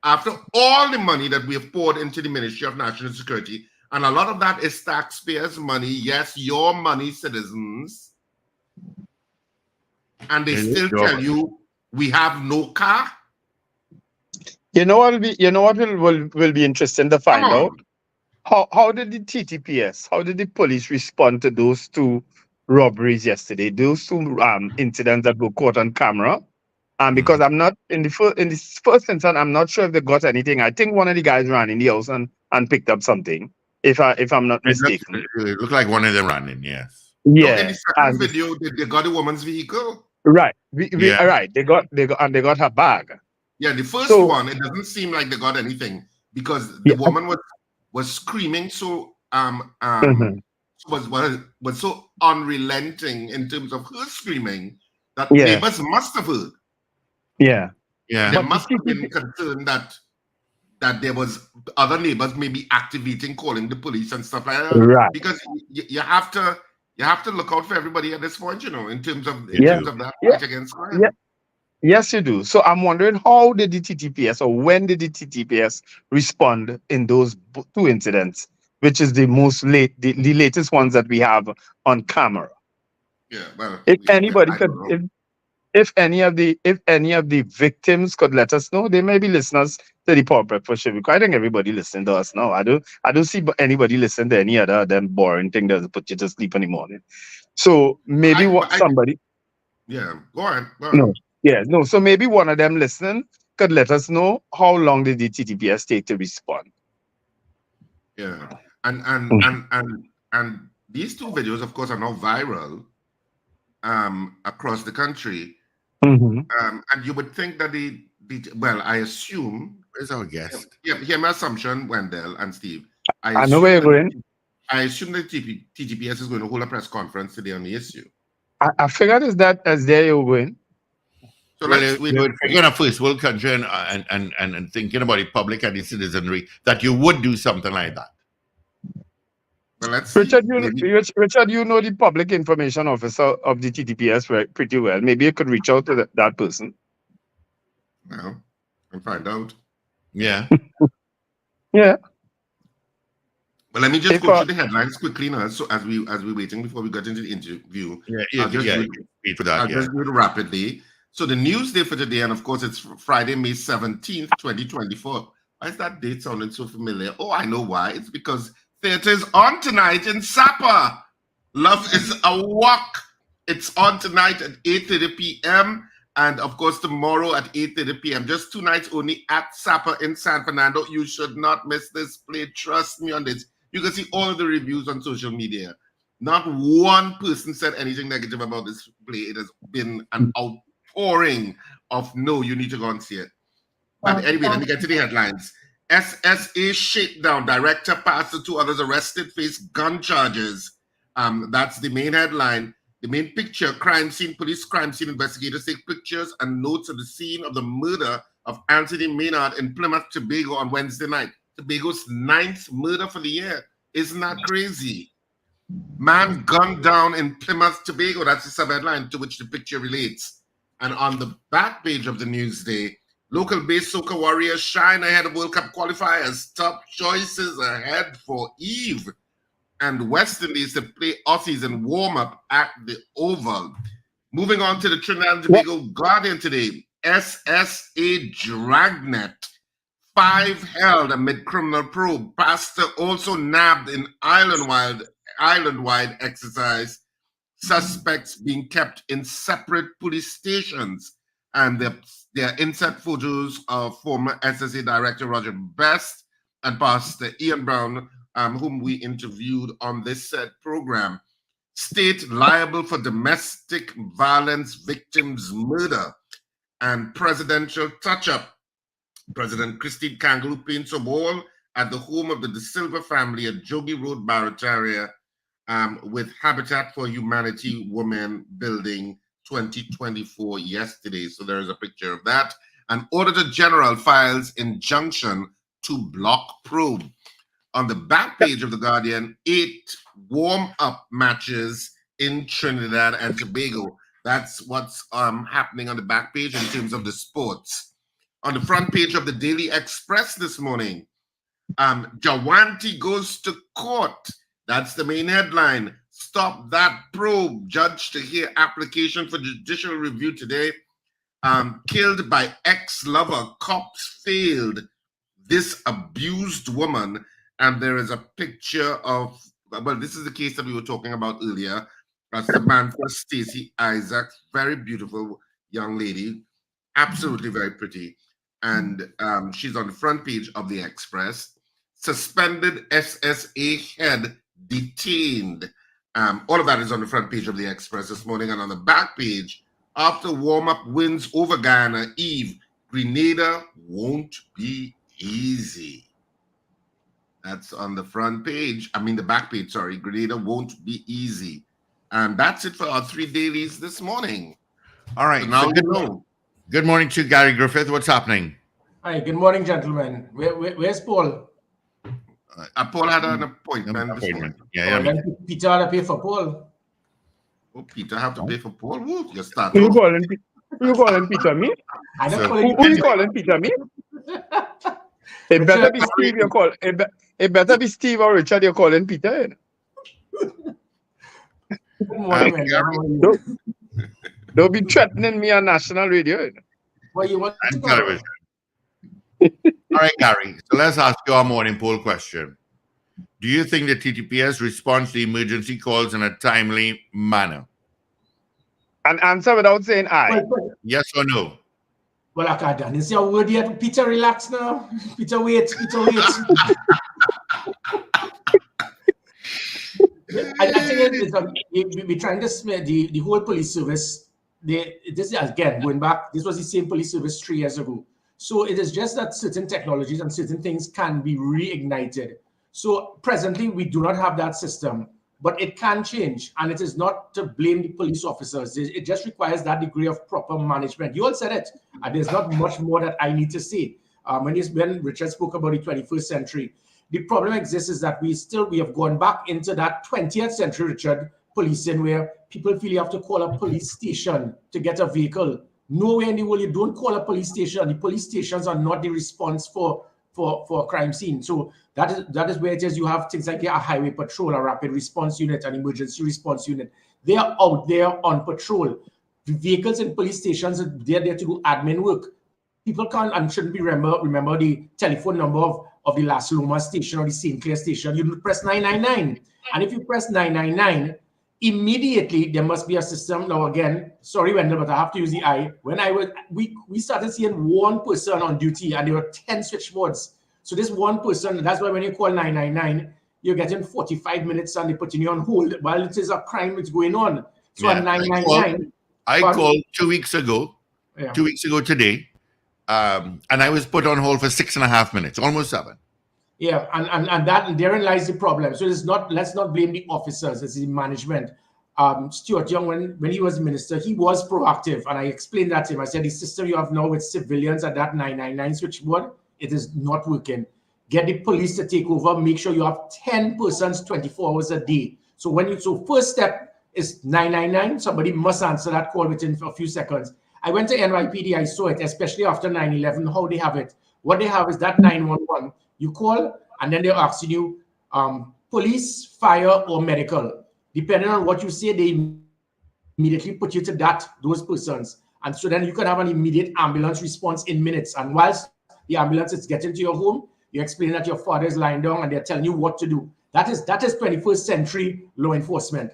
after all the money that we have poured into the Ministry of National Security, and a lot of that is taxpayers' money, yes, your money, citizens, and they still tell you we have no car. You know what will be interesting to find out? How did the TTPS, how did the police respond to those two robberies yesterday? Those two incidents that were caught on camera. Because I'm not in the first instance, I'm not sure if they got anything. I think one of the guys ran in the house and picked up something. If I'm not mistaken. It looked like one of them running, yes. No, in Yeah. the second video, they got a woman's vehicle. Right. Yeah. Right. They got her bag. Yeah, the first one, it doesn't seem like they got anything because the woman was screaming so was so unrelenting in terms of her screaming that neighbors must have heard. Yeah. Yeah. They must have been concerned that there was other neighbors maybe activating, calling the police and stuff like that. Right. Because you have to look out for everybody at this point, in terms of that fight against crime. Yeah. Yes, you do. So I'm wondering, how did the TTPS or when did the TTPS respond in those two incidents, which is the the latest ones that we have on camera? Yeah, well, if anybody could, if any of the victims could let us know, they may be listeners to the Power Breakfast Show. Because I think everybody listening to us now. I don't see anybody listening to any other than boring thing that put you to sleep in the morning. So maybe somebody. Yeah, go on. No. Yeah, no. So maybe one of them listening could let us know how long did the TTPS take to respond. Yeah, and these two videos, of course, are now viral across the country. And you would think that I assume. Where's our guest? Yeah, hear my assumption, Wendell and Steve. I know where you're going. I assume that TTPS is going to hold a press conference today on the issue. I figured as there you're going. So we're in a first world country and thinking about the public and the citizenry that you would do something like that. Well, let's Richard, you know the public information officer of the TTPS pretty well. Maybe you could reach out to that person. Well, and find out. Yeah. Yeah. Well, let me just go through the headlines quickly now. So as we're waiting before we get into the interview, I'll just do it rapidly. So the news day for today, and of course it's Friday, May 17th, 2024. Why is that date sounding so familiar? Oh, I know why. It's because theater is on tonight in Sapa. Love is a Walk. It's on tonight at 8:30 p.m. and of course tomorrow at 8:30 p.m. Just 2 nights only at Sapa in San Fernando. You should not miss this play. Trust me on this. You can see all of the reviews on social media. Not one person said anything negative about this play. It has been an outpouring of no, you need to go and see it. But anyway, let me get to the headlines. SSA shakedown. Director, pastor, 2 others arrested, face gun charges. That's the main headline. The main picture, crime scene, police crime scene investigators take pictures and notes of the scene of the murder of Anthony Maynard in Plymouth, Tobago on Wednesday night. Tobago's 9th murder for the year. Isn't that crazy? Man gunned down in Plymouth, Tobago. That's the sub-headline to which the picture relates. And on the back page of the Newsday, local-based soccer warriors shine ahead of World Cup qualifiers. Top choices ahead for Eve. and West Indies to play Aussies in warm-up at the Oval. Moving on to the Trinidad and Tobago Guardian today. SSA Dragnet. 5 held amid criminal probe. Pastor also nabbed in island-wide exercise. Suspects being kept in separate police stations. And there are inset photos of former SSA Director Roger Best and Pastor Ian Brown, whom we interviewed on this said program. State liable for domestic violence victims' murder and presidential touch-up. President Christine Kangaroo paints a wall at the home of the De Silva family at Jogi Road, Barataria, with Habitat for Humanity Women Building 2024 yesterday. So there is a picture of that. An Auditor General files injunction to block probe. On the back page of The Guardian, 8 warm-up matches in Trinidad and Tobago. That's what's happening on the back page in terms of the sports. On the front page of the Daily Express this morning, Jawanti goes to court. That's the main headline. Stop that probe. Judge to hear application for judicial review today. Killed by ex-lover. Cops failed this abused woman. And there is a picture of, well, this is the case that we were talking about earlier. Samantha Stacey Isaacs, very beautiful young lady, absolutely very pretty. And she's on the front page of the Express. Suspended SSA head detained. All of that is on the front page of the Express this morning. And on the back page, after warm-up wins over Guyana Eve, Grenada won't be easy. That's on the front page. I mean, the back page, sorry. Grenada won't be easy. And that's it for our 3 dailies this morning. All right. So now you know. Good morning to Gary Griffith. What's happening? Hi, good morning, gentlemen. Where's Paul? Paul had an appointment this morning. Yeah. Peter had to pay for Paul. Oh, Peter have to pay for Paul? Woo, you start Who you off. calling Peter, me? I don't call Who you calling Peter, me? It better be Steve you call. It better be Steve or Richard you're calling Peter. Good morning, man. Don't be threatening me on national radio. Well, you want And television. All right, Gary. So let's ask you our morning poll question. Do you think the TTPS responds to emergency calls in a timely manner? And answer without saying aye. Yes or no? Well, I can't done. Is your word yet? Peter, relax now. Peter, wait. I think we're trying to smear the whole police service. This is, again, going back, this was the same police service 3 years ago. So it is just that certain technologies and certain things can be reignited. So presently, we do not have that system, but it can change. And it is not to blame the police officers. It just requires that degree of proper management. You all said it. And there's not much more that I need to say. When Richard spoke about the 21st century, the problem exists is that we have gone back into that 20th century, Richard, policing, where people feel you have to call a police station to get a vehicle. Nowhere in the world you don't call a police station. The police stations are not the response for a crime scene. So that is where it is. You have things like a highway patrol, a rapid response unit, an emergency response unit. They are out there on patrol. The vehicles in police stations, they're there to do admin work. People can't and shouldn't be remember the telephone number of the Las Lomas station or the St. Clair station. You press 999. And if you press 999, immediately there must be a system. Now again, sorry Wendell, but I have to use the eye. When we started seeing one person on duty and there were 10 switchboards. So this one person, that's why when you call 999, you're getting 45 minutes and they putting you on hold while it is a crime that's going on. So at 999. I called 2 weeks ago, 2 weeks ago today, and I was put on hold for 6.5 minutes, almost 7. Yeah, and therein lies the problem. So let's not blame the officers, it's the management. Stuart Young, when he was minister, he was proactive, and I explained that to him. I said the system you have now with civilians at that 999 switchboard, it is not working. Get the police to take over. Make sure you have 10 persons 24 hours a day. So first step is 999. Somebody must answer that call within a few seconds. I went to NYPD. I saw it, especially after 9/11. How they have it. What they have is that 911. You call, and then they're asking you police, fire, or medical. Depending on what you say, they immediately put you to those persons. And so then you can have an immediate ambulance response in minutes. And whilst the ambulance is getting to your home, you explain that your father is lying down and they're telling you what to do. That is 21st century law enforcement,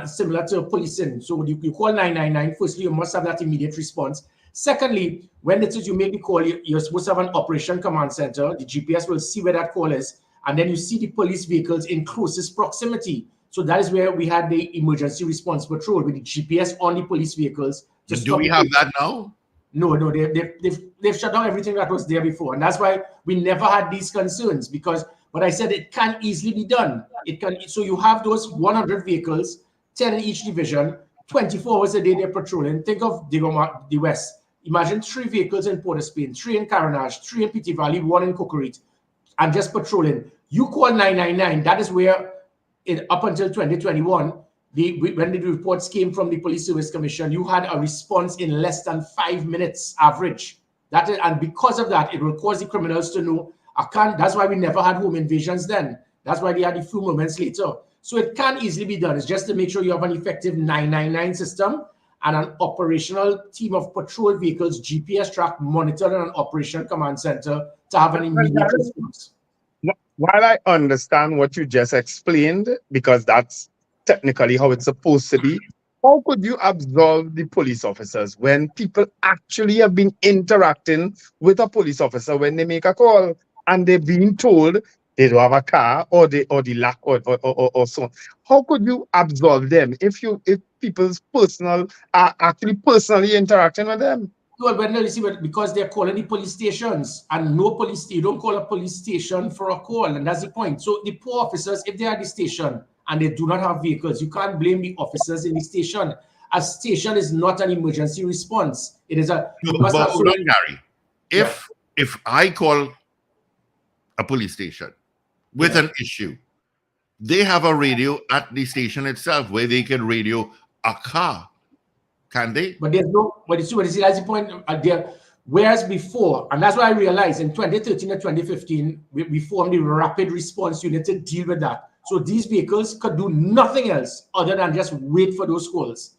similar to policing. So you call 999. Firstly, you must have that immediate response. Secondly, when it is you make the call, you're supposed to have an operation command center. The GPS will see where that call is. And then you see the police vehicles in closest proximity. So that is where we had the emergency response patrol with the GPS on the police vehicles. Do we have that now? No, they've shut down everything that was there before. And that's why we never had these concerns, because what I said, it can easily be done. So you have those 100 vehicles, 10 in each division, 24 hours a day they're patrolling. Think of the West. Imagine 3 vehicles in Port of Spain, 3 in Carenage, 3 in Petit Valley, 1 in Cocorite, and just patrolling. You call 999, that is where, up until 2021, when the reports came from the Police Service Commission, you had a response in less than 5 minutes average. And because of that, it will cause the criminals to know, that's why we never had home invasions then. That's why they had a few moments later. So it can easily be done. It's just to make sure you have an effective 999 system and an operational team of patrol vehicles, GPS track, monitored, and an operation command center to have an immediate response. While I understand what you just explained, because that's technically how it's supposed to be, how could you absolve the police officers when people actually have been interacting with a police officer when they make a call and they're being told they don't have a car or the lack or so on? How could you absolve them if people's are actually personally interacting with them? Well, Wendell, you see, because they're calling the police stations, and you don't call a police station for a call, and that's the point. So the poor officers, if they are at the station and they do not have vehicles, you can't blame the officers in the station. A station is not an emergency response. It is a... Gary, if I call a police station with an issue, they have a radio at the station itself where they can radio a car. Can they? But there's no, but you see, that's the point there. Whereas before, and that's why I realized in 2013 and 2015, we formed the Rapid Response Unit to deal with that. So these vehicles could do nothing else other than just wait for those calls.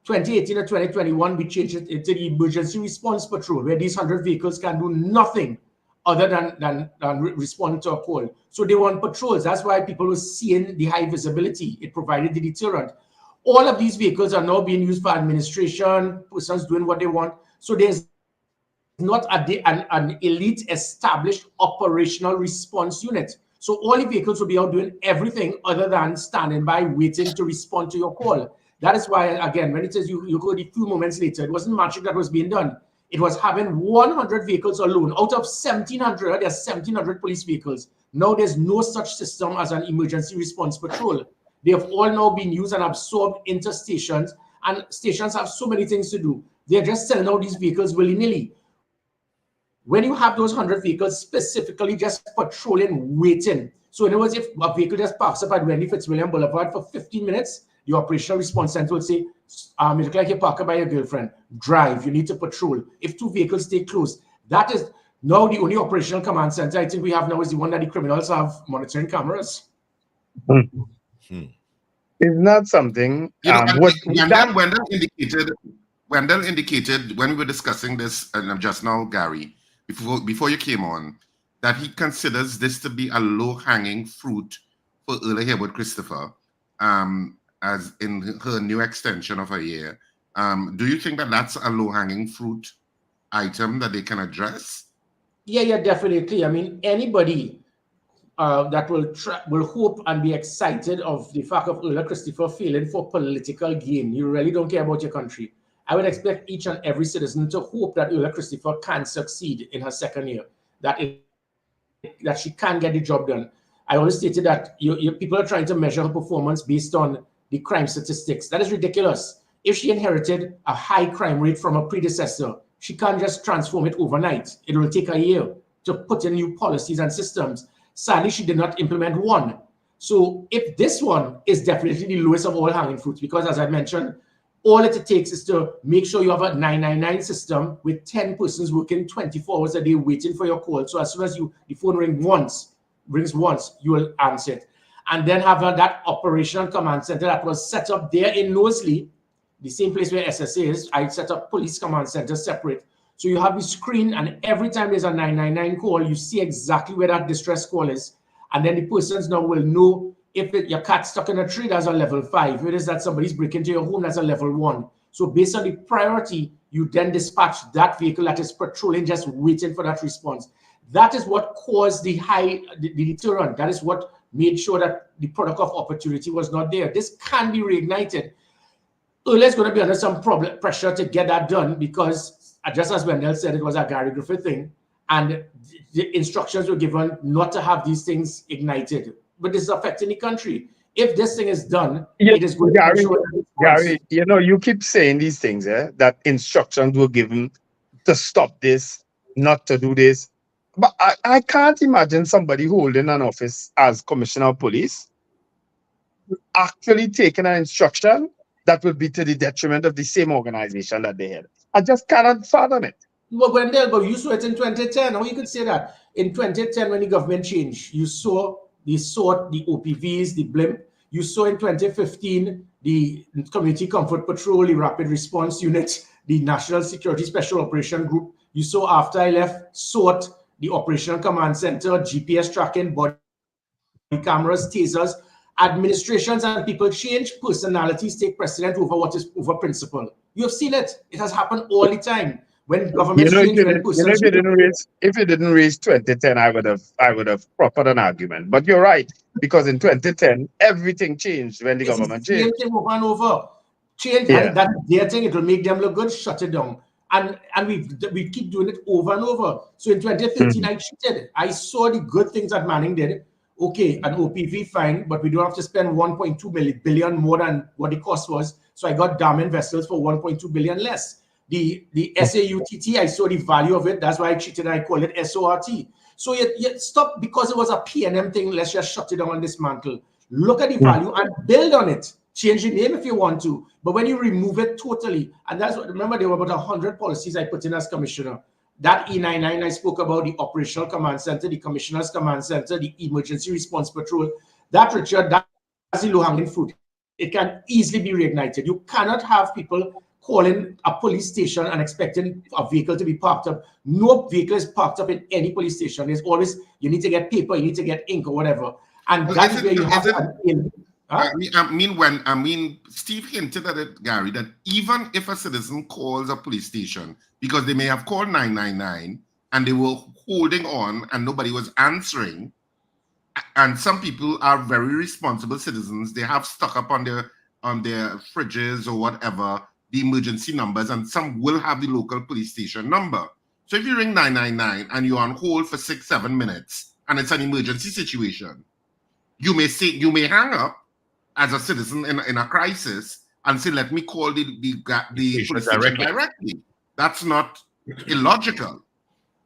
2018 and 2021, we changed it into the Emergency Response Patrol, where these 100 vehicles can do nothing other than respond to a call. So they were on patrols. That's why people were seeing the high visibility. It provided the deterrent. All of these vehicles are now being used for administration, persons doing what they want. So there's not an elite established operational response unit. So all the vehicles will be out doing everything other than standing by waiting to respond to your call. That is why, again, when it says you go a few moments later, it wasn't magic that was being done. It was having 100 vehicles alone. Out of 1,700, there's 1,700 police vehicles. Now there's no such system as an emergency response patrol. They have all now been used and absorbed into stations, and stations have so many things to do. They're just selling out these vehicles willy-nilly. When you have those 100 vehicles specifically just patrolling, waiting. So in other words, if a vehicle just parks up at Wendy Fitzwilliam Boulevard for 15 minutes, the operational response center will say, you look like you're parked by your girlfriend. Drive, you need to patrol. If 2 vehicles stay close, that is now the only operational command center I think we have now is the one that the criminals have monitoring cameras. It's not something. Wendell indicated when we were discussing this just now, Gary, before you came on, that he considers this to be a low-hanging fruit for Earl Haywood Christopher, as in her new extension of a year. Do you think that that's a low-hanging fruit item that they can address? Yeah, definitely. I mean, anybody that will hope and be excited of the fact of Earl Christopher failing for political gain. You really don't care about your country. I would expect each and every citizen to hope that Earl Christopher can succeed in her second year, that she can get the job done. I always stated that people are trying to measure her performance based on the crime statistics. That is ridiculous. If she inherited a high crime rate from her predecessor, she can't just transform it overnight. It will take a year to put in new policies and systems. Sadly, she did not implement one. So if this one is definitely the lowest of all hanging fruits, because as I mentioned, all it takes is to make sure you have a 999 system with 10 persons working 24 hours a day waiting for your call. So as soon as the phone rings once, you will answer it. and then have that operational command center that was set up there in Knowsley, the same place where SSA is. I set up police command center separate. So you have the screen, and every time there's a 999 call, you see exactly where that distress call is. And then the persons now will know if your cat's stuck in a tree, that's a level 5. If it is that somebody's breaking into your home, that's a level 1. So based on the priority, you then dispatch that vehicle that is patrolling, just waiting for that response. That is what caused the deterrent. That is what made sure that the product of opportunity was not there. This can be reignited. Earlier, it's going to be under some pressure to get that done because, just as Wendell said, it was a Gary Griffith thing, and the instructions were given not to have these things ignited. But this is affecting the country. If this thing is done, it is going to Gary, you know, you keep saying these things, that instructions were given to stop this, not to do this. But I can't imagine somebody holding an office as commissioner of police actually taking an instruction that would be to the detriment of the same organization that they had. I just cannot fathom it. Well, Wendell, but you saw it in 2010. How you could say that? In 2010, when the government changed, you saw the SORT, the OPVs, the BLIMP. You saw in 2015, the Community Comfort Patrol, the Rapid Response Unit, the National Security Special Operation Group. You saw after I left, SORT, the Operational Command Center, GPS tracking, body cameras, tasers. Administrations and people change, personalities take precedent over what is over principle. You have seen it. It has happened all the time. When government change, if you didn't raise 2010, I would have proffered an argument. But you're right, because in 2010 everything changed when the government changed. Same thing over and over. Change, and that their thing, it will make them look good, shut it down. And we keep doing it over and over. So in 2013, I cheated. I saw the good things that Manning did. Okay, an OPV fine, but we don't have to spend 1.2 billion more than what the cost was. So I got Damen vessels for 1.2 billion less. The SAUTT, I saw the value of it. That's why I cheated. I call it SORT. So you stop because it was a PNM thing. Let's just shut it down and dismantle. Look at the value and build on it. Change the name if you want to. But when you remove it totally, and that's what, remember, there were about 100 policies I put in as commissioner. That E99 I spoke about, the Operational Command Center, the Commissioner's Command Center, the Emergency Response Patrol. That, Richard, that's the low-hanging fruit. It can easily be reignited. You cannot have people calling a police station and expecting a vehicle to be parked up. No vehicle is parked up in any police station. There's always, you need to get paper, you need to get ink or whatever. And that's where you have to... I mean, Steve hinted at it, Gary, that even if a citizen calls a police station because they may have called 999 and they were holding on and nobody was answering, and some people are very responsible citizens, they have stuck up on their fridges or whatever the emergency numbers, and some will have the local police station number. So if you ring 999 and you're on hold for 6-7 minutes and it's an emergency situation, you may hang up as a citizen in a crisis and say, let me call the police station directly. That's not illogical.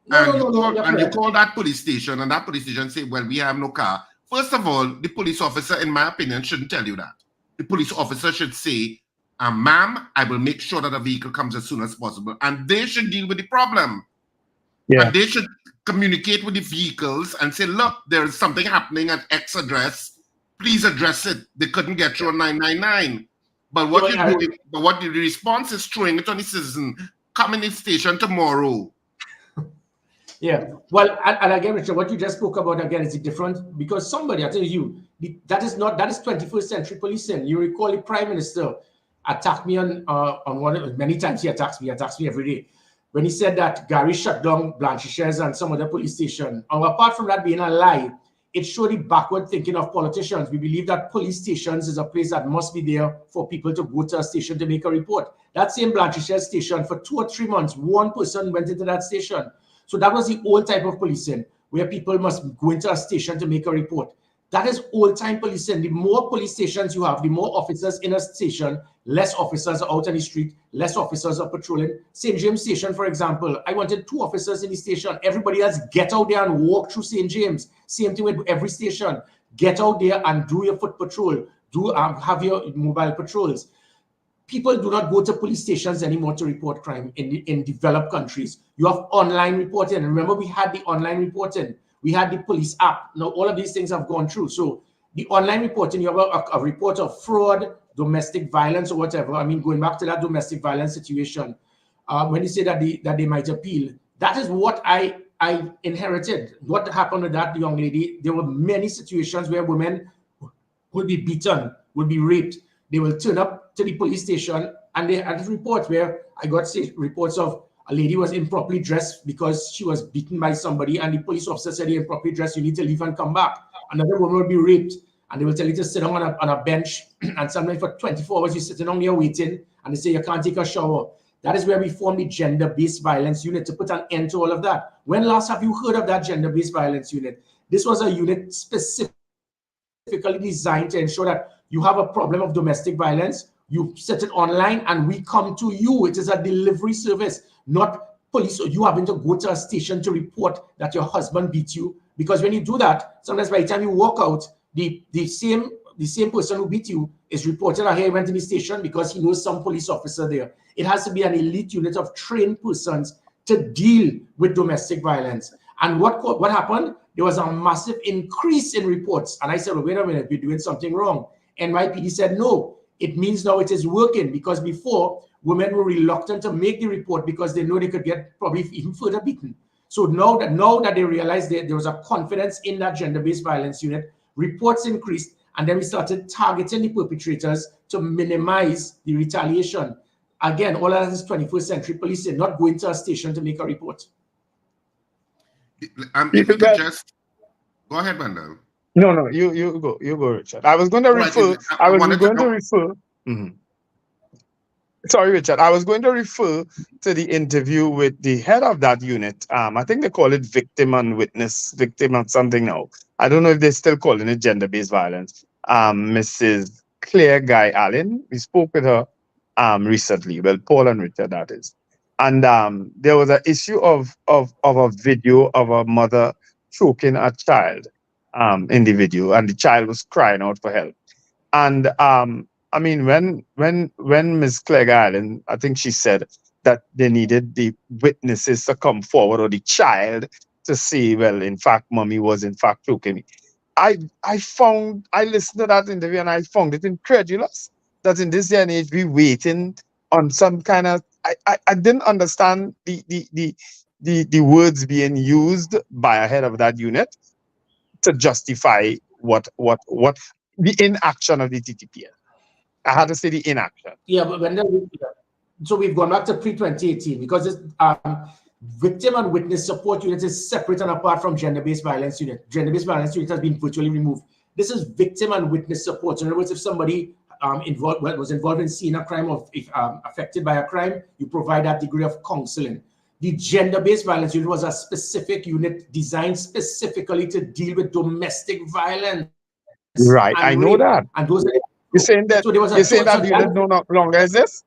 You call that police station and that police station say, well, we have no car. First of all, the police officer, in my opinion, shouldn't tell you that. The police officer should say, ma'am, I will make sure that a vehicle comes as soon as possible. And they should deal with the problem. Yeah. And they should communicate with the vehicles and say, look, there's something happening at X address. Please address it. They couldn't get you on 999. But what you're doing, the response is throwing it on the citizen. Come in the station tomorrow. Yeah. Well, and again, Richard, what you just spoke about again is different, because somebody, I tell you, that is 21st century policing. You recall the Prime Minister attacked me on one, many times he attacks me every day, when he said that Gary shut down Blanchisseuse and some other police station. And apart from that being a lie, it showed the backward thinking of politicians. We believe that police stations is a place that must be there for people to go to a station to make a report. That same Blanchisseuse station, for 2 or 3 months, one person went into that station. So that was the old type of policing, where people must go into a station to make a report. That is old-time policing. The more police stations you have, the more officers in a station, less officers are out on the street, less officers are patrolling. St. James Station, for example, I wanted 2 officers in the station. Everybody else get out there and walk through St. James. Same thing with every station. Get out there and do your foot patrol. Have your mobile patrols. People do not go to police stations anymore to report crime in developed countries. You have online reporting. Remember, we had the online reporting. We had the police app. Now, all of these things have gone through. So The online reporting, you have a report of fraud, domestic violence, or whatever. I mean, going back to that domestic violence situation, when you say that they might appeal, that is what I inherited. What happened with that young lady? There were many situations where women would be beaten, would be raped. They will turn up to the police station, and they had reports where I got reports of a lady was improperly dressed because she was beaten by somebody, and the police officer said, "You're improperly dressed, you need to leave and come back." Another woman will be raped, and they will tell you to sit down on a bench, and sometimes for 24 hours you're sitting down there waiting, and they say you can't take a shower. That is where we formed the gender-based violence unit to put an end to all of that. When last have you heard of that gender-based violence unit? This was a unit specifically designed to ensure that you have a problem of domestic violence, you set it online, and we come to you. It is a delivery service, not police, or you having to go to a station to report that your husband beat you. Because when you do that, sometimes by the time you walk out, the same person who beat you is reported that he went to the station because he knows some police officer there. It has to be an elite unit of trained persons to deal with domestic violence. And what happened? There was a massive increase in reports. And I said, well, wait a minute, we're doing something wrong. NYPD said, no, it means now it is working, because before, women were reluctant to make the report because they know they could get probably even further beaten. So now that they realized that there was a confidence in that gender-based violence unit, reports increased, and then we started targeting the perpetrators to minimize the retaliation. Again, all of that is 21st century policing, not going to a station to make a report. If you could just go ahead, Wendell. No, you go, Richard. I was going to refer. Sorry, Richard. I was going to refer to the interview with the head of that unit. I think they call it victim and witness, victim and something now. I don't know if they're still calling it gender-based violence. Mrs. Claire Guy Allen. We spoke with her recently. Well, Paul and Richard, that is. And there was an issue of a video of a mother choking a child in the video, and the child was crying out for help. And I mean, when Ms. Clegg Island, I think she said that they needed the witnesses to come forward, or the child to say, well, in fact, mommy was in fact choking me. I listened to that interview and I found it incredulous that in this day and age we waiting on some kind of. I didn't understand the words being used by a head of that unit to justify what the inaction of the TTPS. I had to say the inaction. Yeah, but so we've gone back to pre-2018 because this victim and witness support unit is separate and apart from gender-based violence unit. Gender-based violence unit has been virtually removed. This is victim and witness support. So in other words, if somebody was involved in seeing a crime or affected by a crime, you provide that degree of counseling. The gender-based violence unit was a specific unit designed specifically to deal with domestic violence. Right, I know that. And those. You're saying that unit no longer exists?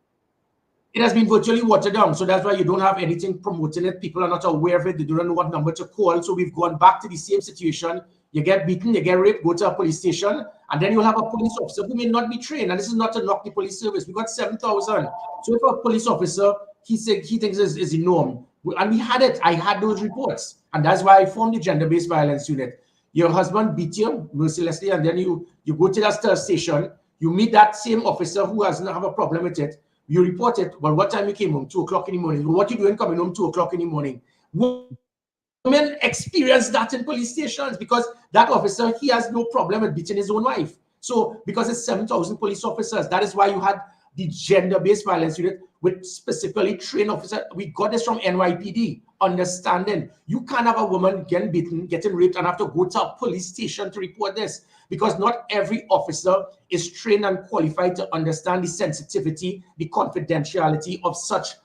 It has been virtually watered down, so that's why you don't have anything promoting it. People are not aware of it. They don't know what number to call. So we've gone back to the same situation. You get beaten, you get raped, go to a police station, and then you'll have a police officer who may not be trained. And this is not to knock the police service. We got 7,000. So if a police officer, he thinks is the norm. And we had it. I had those reports. And that's why I formed the gender-based violence unit. Your husband beat you mercilessly, and then you go to that station. You meet that same officer who doesn't have a problem with it. You report it. Well, what time you came home? 2 o'clock in the morning. What you doing coming home 2 o'clock in the morning? Women experience that in police stations because that officer, he has no problem with beating his own wife. So because it's 7,000 police officers, that is why you had the gender-based violence unit with specifically trained officers. We got this from NYPD, understanding. You can't have a woman getting beaten, getting raped, and have to go to a police station to report this, because not every officer is trained and qualified to understand the sensitivity, the confidentiality of such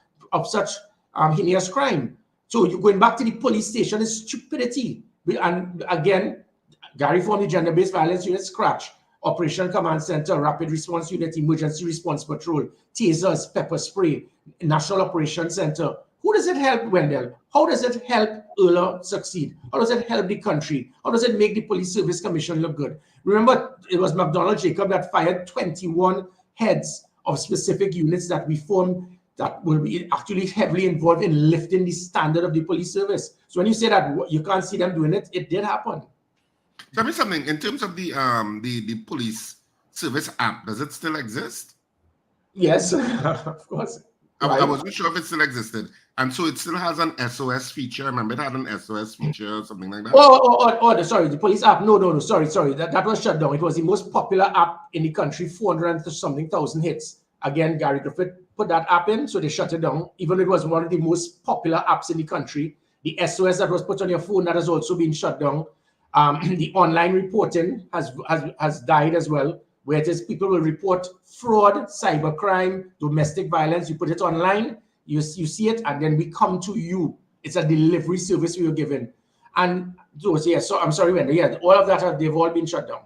heinous crime. So you're going back to the police station is stupidity. And again, Gary formed the gender-based violence unit, scratch. Operation Command Center, Rapid Response Unit, Emergency Response Patrol, tasers, pepper spray, National Operations Center. Who does it help, Wendell? How does it help ERLA succeed? How does it help the country? How does it make the Police Service Commission look good? Remember, it was McDonald Jacob that fired 21 heads of specific units that we formed that will be actually heavily involved in lifting the standard of the police service. So when you say that you can't see them doing it, it did happen. Tell me something. In terms of the police service app, does it still exist? Yes, of course. I wasn't sure if it still existed. And so it still has an SOS feature. I remember it had an SOS feature or something like that. Sorry, the police app. No, sorry. That was shut down. It was the most popular app in the country, 400-something thousand hits. Again, Gary Griffith put that app in, so they shut it down. Even though it was one of the most popular apps in the country. The SOS that was put on your phone, that has also been shut down. The online reporting has died as well, where it is people will report fraud, cybercrime, domestic violence. You put it online, you see it, and then we come to you. It's a delivery service we were given. And those, yeah, so I'm sorry, Wendell, yeah, all of that, they've all been shut down.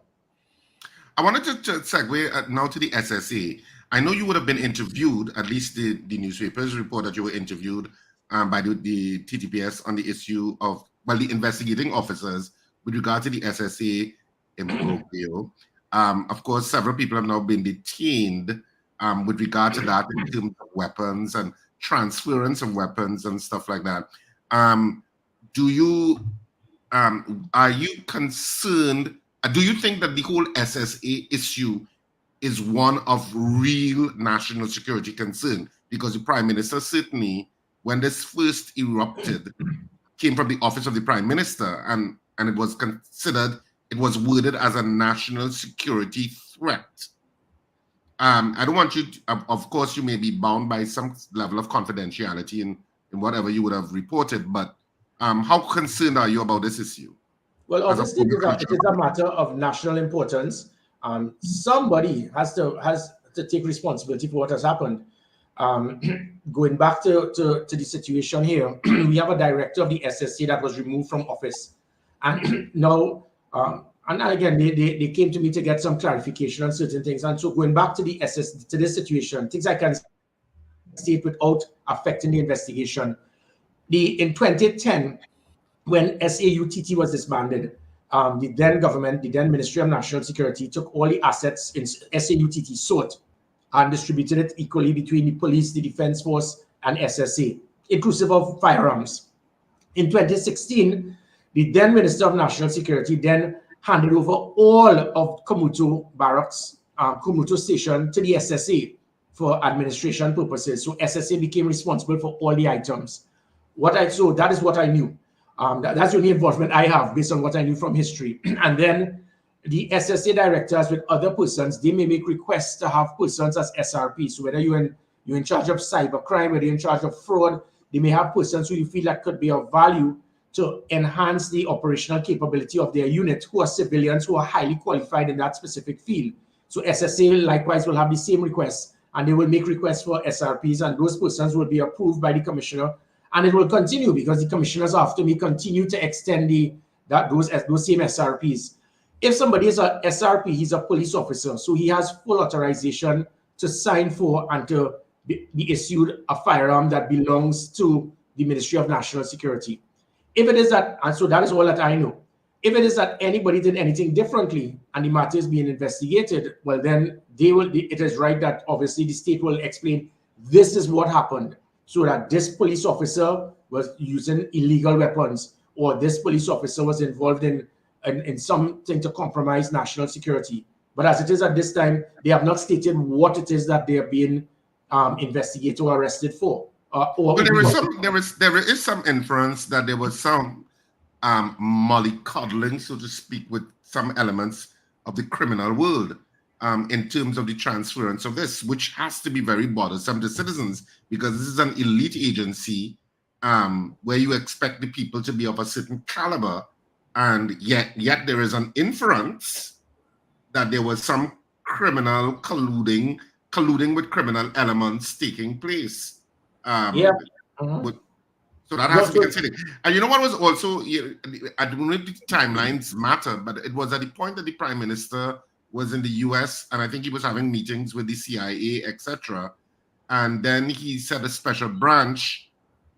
I wanted to segue now to the SSA. I know you would have been interviewed, at least the newspapers report that you were interviewed by the TTPS on the issue of, well, the investigating officers with regard to the SSA in Brookville. Of course, several people have now been detained with regard to that in terms of weapons and transference of weapons and stuff like that. Are you concerned? Do you think that the whole SSA issue is one of real national security concern? Because the Prime Minister certainly, when this first erupted, came from the office of the Prime Minister, and it was considered, it was worded as a national security threat. I don't want you to, of course, you may be bound by some level of confidentiality in whatever you would have reported, but how concerned are you about this issue? Well, obviously, it is a matter of national importance. Somebody has to take responsibility for what has happened. Going back to the situation here, we have a director of the SSA that was removed from office. And now, and again, they came to me to get some clarification on certain things. And so going back to to this situation, things I can state without affecting the investigation. In 2010, when SAUTT was disbanded, the then government, the then Ministry of National Security, took all the assets in SAUTT, sought and distributed it equally between the police, the defense force, and SSA, inclusive of firearms. In 2016, the then Minister of National Security then handed over all of Komuto Barracks, Komuto Station, to the SSA for administration purposes. So SSA became responsible for all the items. So that is what I knew. That's the only involvement I have based on what I knew from history. And then the SSA directors with other persons, they may make requests to have persons as SRP. So whether you're in charge of cybercrime, whether you're in charge of fraud, they may have persons who you feel that could be of value to enhance the operational capability of their unit, who are civilians who are highly qualified in that specific field. So SSA likewise will have the same requests, and they will make requests for SRPs, and those persons will be approved by the commissioner. And it will continue because the commissioners after me continue to extend those same SRPs. If somebody is a SRP, he's a police officer, so he has full authorization to sign for and to be issued a firearm that belongs to the Ministry of National Security. If it is that, and so that is all that I know, if it is that anybody did anything differently and the matter is being investigated, well then it is right that obviously the state will explain this is what happened, so that this police officer was using illegal weapons, or this police officer was involved in something to compromise national security. But as it is at this time, they have not stated what it is that they are being investigated or arrested for. But there is some inference that there was some mollycoddling, so to speak, with some elements of the criminal world in terms of the transference of this, which has to be very bothersome to citizens, because this is an elite agency where you expect the people to be of a certain caliber, and yet there is an inference that there was some criminal colluding with criminal elements taking place. So that has to be considered. And you know what was also, I don't know if the timelines matter, but it was at the point that the Prime Minister was in the US, and I think he was having meetings with the CIA, etc. And then he said a special branch,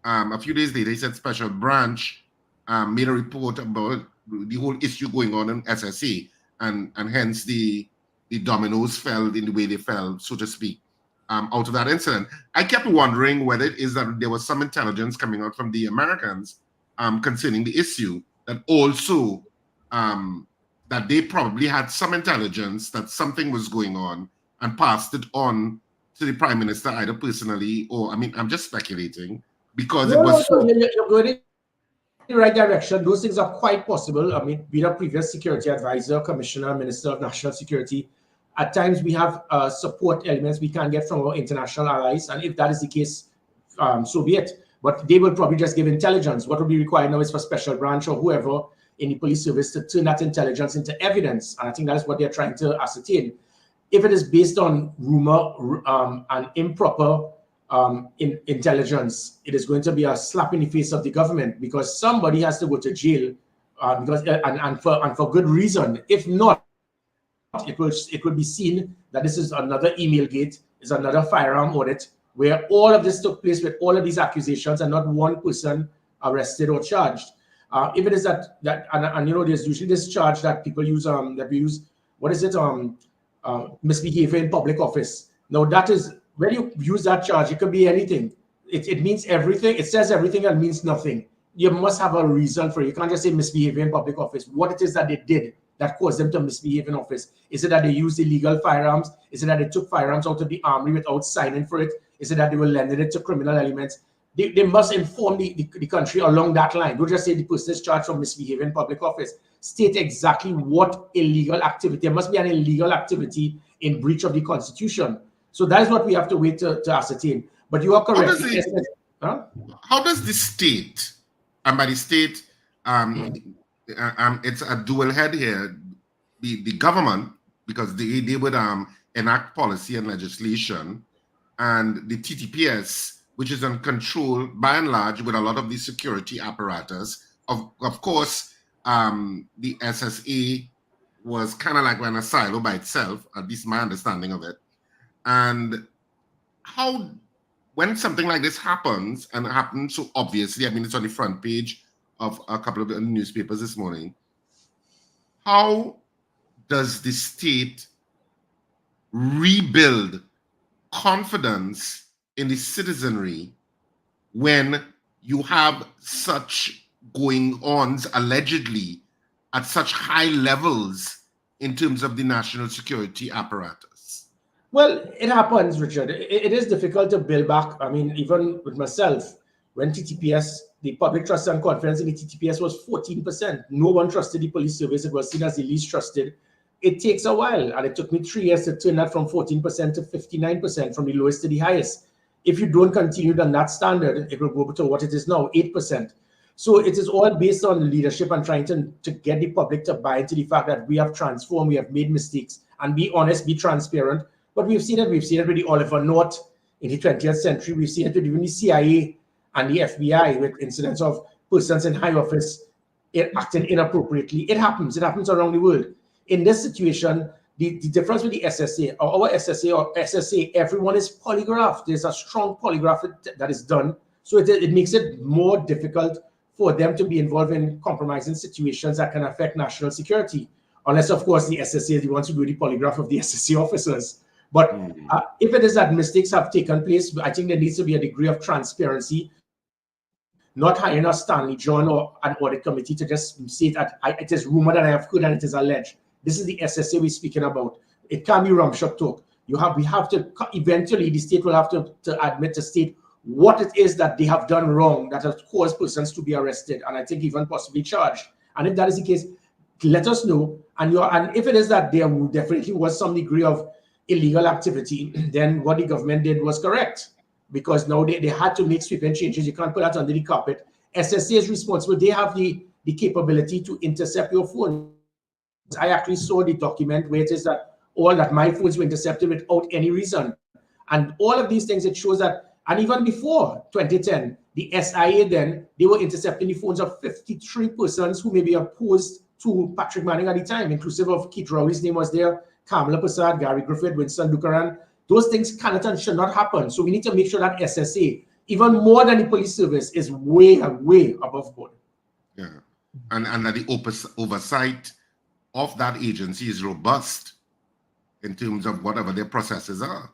a few days later, he said special branch made a report about the whole issue going on in SSA, and hence the dominoes fell in the way they fell, so to speak. Out of that incident, I kept wondering whether it is that there was some intelligence coming out from the Americans concerning the issue that also that they probably had some intelligence that something was going on and passed it on to the Prime Minister either personally or, I mean, I'm just speculating because it was so... You're going in the right direction. Those things are quite possible. I mean, being a previous security advisor, commissioner, minister of national security, at times we have support elements we can get from our international allies. And if that is the case, so be it. But they will probably just give intelligence. What will be required now is for special branch or whoever in the police service to turn that intelligence into evidence. And I think that is what they're trying to ascertain. If it is based on rumor and improper intelligence, it is going to be a slap in the face of the government, because somebody has to go to jail and for good reason. If not, it will be seen that this is another email gate, is another firearm audit, where all of this took place with all of these accusations and not one person arrested or charged. If it is that and you know, there's usually this charge that people use that we use, what is it, misbehavior in public office. Now that is, when you use that charge, it could be anything. It means everything. It says everything and means nothing. You must have a reason for it. You can't just say misbehavior in public office. What it is that they did that caused them to misbehave in office? Is it that they used illegal firearms? Is it that they took firearms out of the army without signing for it? Is it that they were lending it to criminal elements? They must inform the country along that line. Don't just say the person is charged for misbehavior in public office. State exactly what illegal activity. There must be an illegal activity in breach of the Constitution. So that is what we have to wait to ascertain. But you are correct. How does the state, and by the state, it's a dual head here, the government, because they would enact policy and legislation, and the TTPS, which is in control by and large with a lot of the security apparatus. Of course, the SSA was kind of like an silo by itself, at least my understanding of it. And how, when something like this happens, and it happens so obviously, I mean, it's on the front page of a couple of the newspapers this morning, how does the state rebuild confidence in the citizenry when you have such going-ons allegedly at such high levels in terms of the national security apparatus? Well, it happens, Richard. It is difficult to build back. I mean, even with myself, when TTPS, the public trust and confidence in the TTPS was 14%. No one trusted the police service. It was seen as the least trusted. It takes a while, and it took me 3 years to turn that from 14% to 59%, from the lowest to the highest. If you don't continue on that standard, it will go to what it is now, 8%. So it is all based on leadership and trying to get the public to buy into the fact that we have transformed, we have made mistakes, and be honest, be transparent. But we've seen it with the Oliver North in the 20th century. We've seen it with even the CIA and the FBI with incidents of persons in high office acting inappropriately. It happens around the world. In this situation, the difference with the SSA, our SSA, everyone is polygraphed. There's a strong polygraph that is done. So it makes it more difficult for them to be involved in compromising situations that can affect national security. Unless, of course, the SSA is the ones who do the polygraph of the SSA officers. But if it is that mistakes have taken place, I think there needs to be a degree of transparency, not hiring a Stanley John or an audit committee to just say that it is rumored and I have heard and it is alleged. This is the SSA we're speaking about. It can't be rumshot talk. We have to, eventually the state will have to admit to state what it is that they have done wrong that has caused persons to be arrested and I think even possibly charged. And if that is the case, let us know. And if it is that there definitely was some degree of illegal activity, then what the government did was correct, because now they had to make sweeping changes. You can't put that under the carpet. SSA is responsible. They have the capability to intercept your phone. I actually saw the document where it is that all that my phones were intercepted without any reason. And all of these things, it shows that, and even before 2010, the SIA then, they were intercepting the phones of 53 persons who may be opposed to Patrick Manning at the time, inclusive of Keith Rowley's name was there, Kamala Prasad, Gary Griffith, Winston Dukaran. Those things cannot and should not happen. So we need to make sure that SSA, even more than the police service, is way, way above board. Yeah, and that the oversight of that agency is robust in terms of whatever their processes are.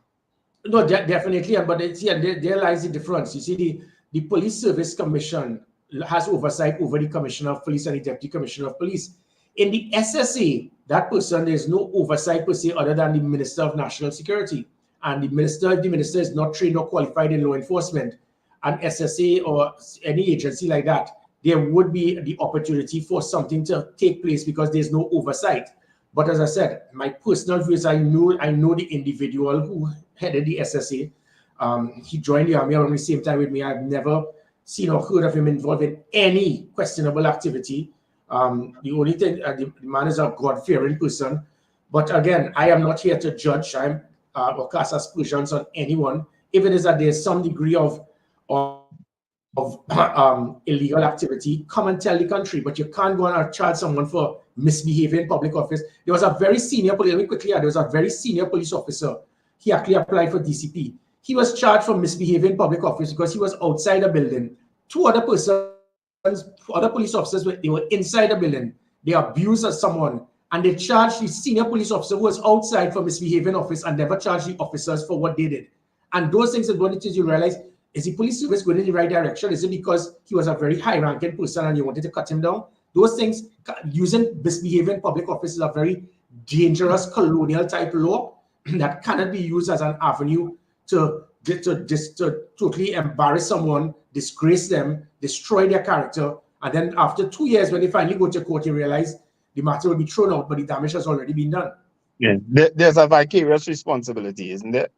No, definitely, but there lies the difference. You see, the Police Service Commission has oversight over the Commissioner of Police and the Deputy Commissioner of Police. In the SSA, that person, there's no oversight per se other than the Minister of National Security. And the minister is not trained or qualified in law enforcement, and SSA or any agency like that, there would be the opportunity for something to take place because there's no oversight. But as I said, my personal views, I know the individual who headed the SSA. He joined the army around the same time with me. I've never seen or heard of him involved in any questionable activity. The only thing, the man is a God-fearing person. But again, I am not here to judge or cast aspersions on anyone. If it is that there's some degree of illegal activity, come and tell the country. But you can't go and charge someone for misbehaving in public office. There was a very senior police, let me quickly add, there was a very senior police officer. He actually applied for DCP. He was charged for misbehaving in public office because he was outside a building. Two other police officers, they were inside the building. They abused someone, and they charged the senior police officer who was outside for misbehaving office and never charged the officers for what they did. And those things are going to you realize, is the police service going in the right direction? Is it because he was a very high-ranking person and you wanted to cut him down? Those things, using misbehaving in public office is a very dangerous colonial type law that cannot be used as an avenue to totally embarrass someone, disgrace them, destroy their character, and then after 2 years, when they finally go to court, you realize the matter will be thrown out, but the damage has already been done. Yeah, there's a vicarious responsibility, isn't there?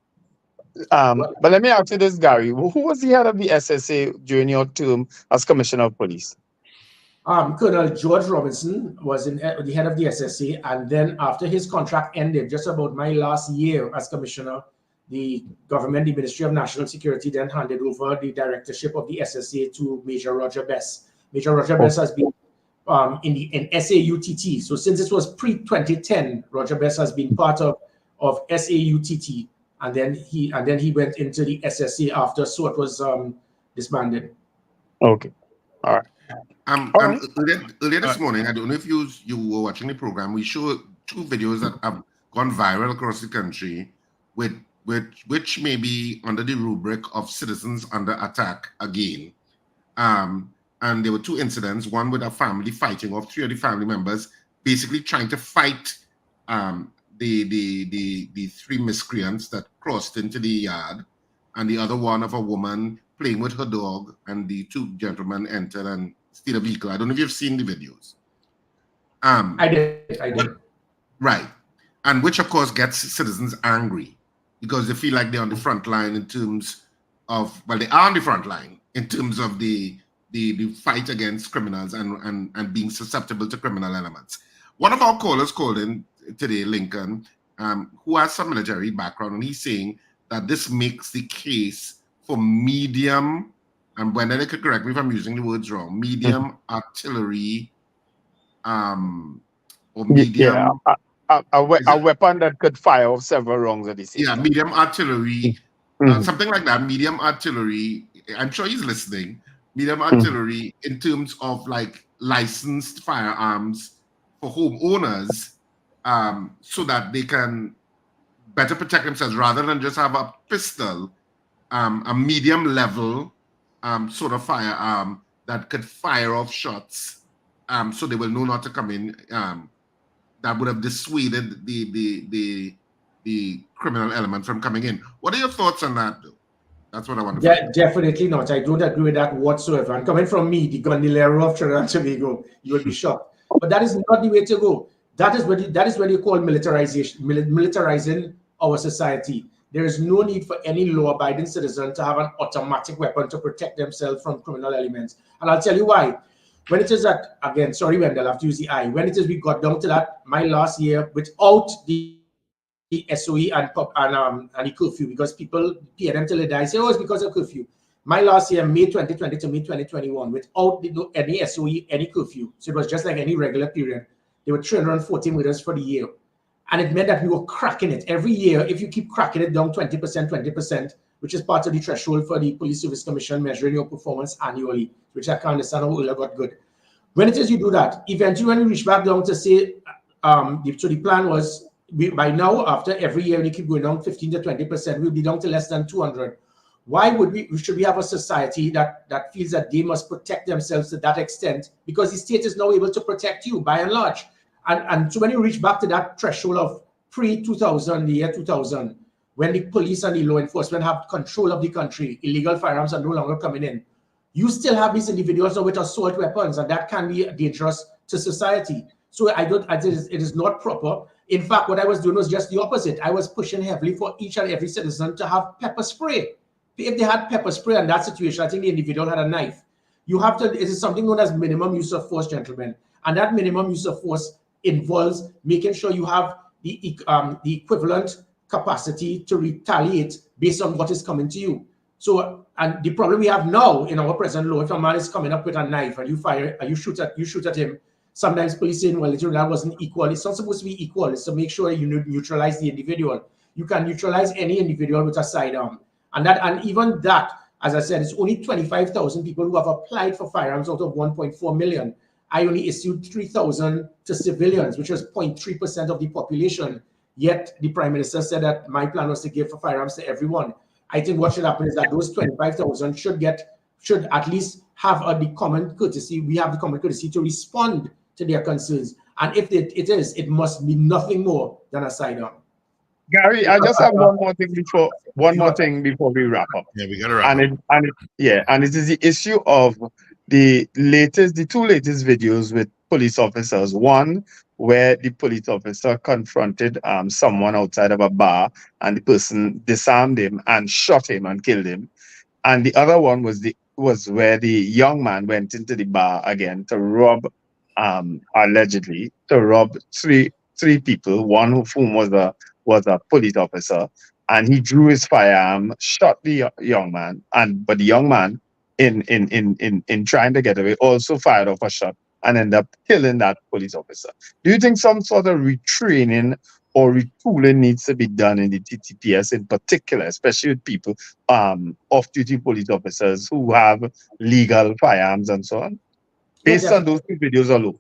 But let me ask you this, Gary. Who was the head of the SSA during your term as Commissioner of Police? Colonel George Robinson was the head of the SSA, and then after his contract ended, just about my last year as Commissioner, the government, the Ministry of National Security, then handed over the directorship of the SSA to Major Roger Bess. Major Roger Bess has been in SAUTT. So since this was pre-2010, Roger Bess has been part of SAUTT. And then he went into the SSA after SWAT was disbanded. Okay, all right. Earlier this morning, I don't know if you were watching the program. We showed two videos that have gone viral across the country, which may be under the rubric of citizens under attack again. And there were two incidents. One with a family fighting off three of the family members, basically trying to fight the three miscreants that crossed into the yard, and the other one of a woman playing with her dog, and the two gentlemen entered and steal a vehicle. I don't know if you've seen the videos. I did. Right. And which, of course, gets citizens angry because they feel like they're on the front line in terms of, well, they are on the front line in terms of the fight against criminals and being susceptible to criminal elements. One of our callers called in today, Lincoln, who has some military background, and he's saying that this makes the case for medium, and Wendell, they could correct me if I'm using the words wrong, medium artillery, or medium... Yeah, a weapon that could fire off several rounds at the same time. Medium artillery, something like that, medium artillery, I'm sure he's listening, medium artillery in terms of like licensed firearms for homeowners, so that they can better protect themselves rather than just have a pistol, a medium level sort of firearm that could fire off shots, so they will know not to come in. That would have dissuaded the criminal element from coming in. What are your thoughts on that, though? That's what I want to Yeah, definitely not. I don't agree with that whatsoever. And coming from me, the Gondoliero of Trinidad and Tobago, you would be shocked. But that is not the way to go. That is what you call militarizing our society. There is no need for any law-abiding citizen to have an automatic weapon to protect themselves from criminal elements. And I'll tell you why. When it is that, again, sorry, Wendell, I have to use the I. When it is we got down to that, my last year, without the SOE and the curfew, because people pay them till they die, say, oh, it's because of curfew. My last year, May 2020 to May 2021, without any SOE, any curfew. So it was just like any regular period. There were 314 with us for the year. And it meant that we were cracking it. Every year, if you keep cracking it down 20%, which is part of the threshold for the Police Service Commission measuring your performance annually, which I can't understand how it got good. When it is you do that, eventually when we reach back down to say, so the plan was, by now, after every year, when you keep going down 15 to 20%, we'll be down to less than 200. Why should we have a society that feels that they must protect themselves to that extent? Because the state is now able to protect you, by and large. And so when you reach back to that threshold of pre-2000, the year 2000, when the police and the law enforcement have control of the country, illegal firearms are no longer coming in. You still have these individuals with assault weapons, and that can be dangerous to society. So it is not proper. In fact, what I was doing was just the opposite. I was pushing heavily for each and every citizen to have pepper spray. If they had pepper spray in that situation, I think the individual had a knife. You have to, it is something known as minimum use of force, gentlemen. And that minimum use of force involves making sure you have the equivalent capacity to retaliate based on what is coming to you. So, and the problem we have now in our present law, if a man is coming up with a knife and you fire, and you shoot at him, sometimes police saying, well, that wasn't equal. It's not supposed to be equal. It's to make sure you neutralize the individual. You can neutralize any individual with a sidearm. And even that, as I said, it's only 25,000 people who have applied for firearms out of 1.4 million. I only issued 3,000 to civilians, which was 0.3% of the population. Yet the Prime Minister said that my plan was to give firearms to everyone. I think what should happen is that those 25,000 should at least have the common courtesy. We have the common courtesy to respond to their concerns. And if it must be nothing more than a sidearm. Gary, I just have one more thing before we wrap up. Yeah, we gotta wrap up. And it is the issue of the two latest videos with police officers. One where the police officer confronted someone outside of a bar, and the person disarmed him and shot him and killed him. And the other one was where the young man went into the bar again to rob, allegedly to rob three people, one of whom was a police officer, and he drew his firearm, shot the young man, but the young man, in trying to get away, also fired off a shot and ended up killing that police officer. Do you think some sort of retraining or retooling needs to be done in the TTPS in particular, especially with people, off-duty police officers who have legal firearms and so on, based on those two videos alone?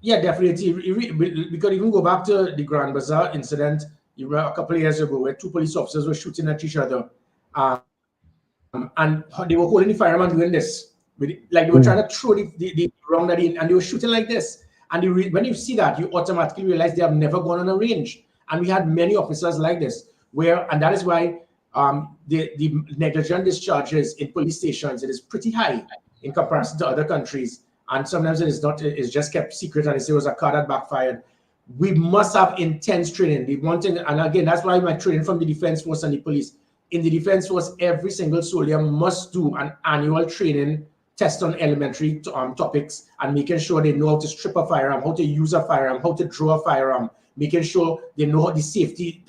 Yeah, definitely. We could even go back to the Grand Bazaar incident a couple of years ago, where two police officers were shooting at each other, and they were holding the firearm and doing this, like they were trying to throw the round at the, and they were shooting like this. And when you see that, you automatically realize they have never gone on a range. And we had many officers like this, and that is why the negligent discharges in police stations, it is pretty high in comparison to other countries. And sometimes it is not, it's just kept secret, and they say it was a car that backfired. We must have intense training. The one thing, and again, that's why my training from the Defense Force and the police. In the Defense Force, every single soldier must do an annual training test on elementary topics, and making sure they know how to strip a firearm, how to use a firearm, how to draw a firearm, making sure they know the safety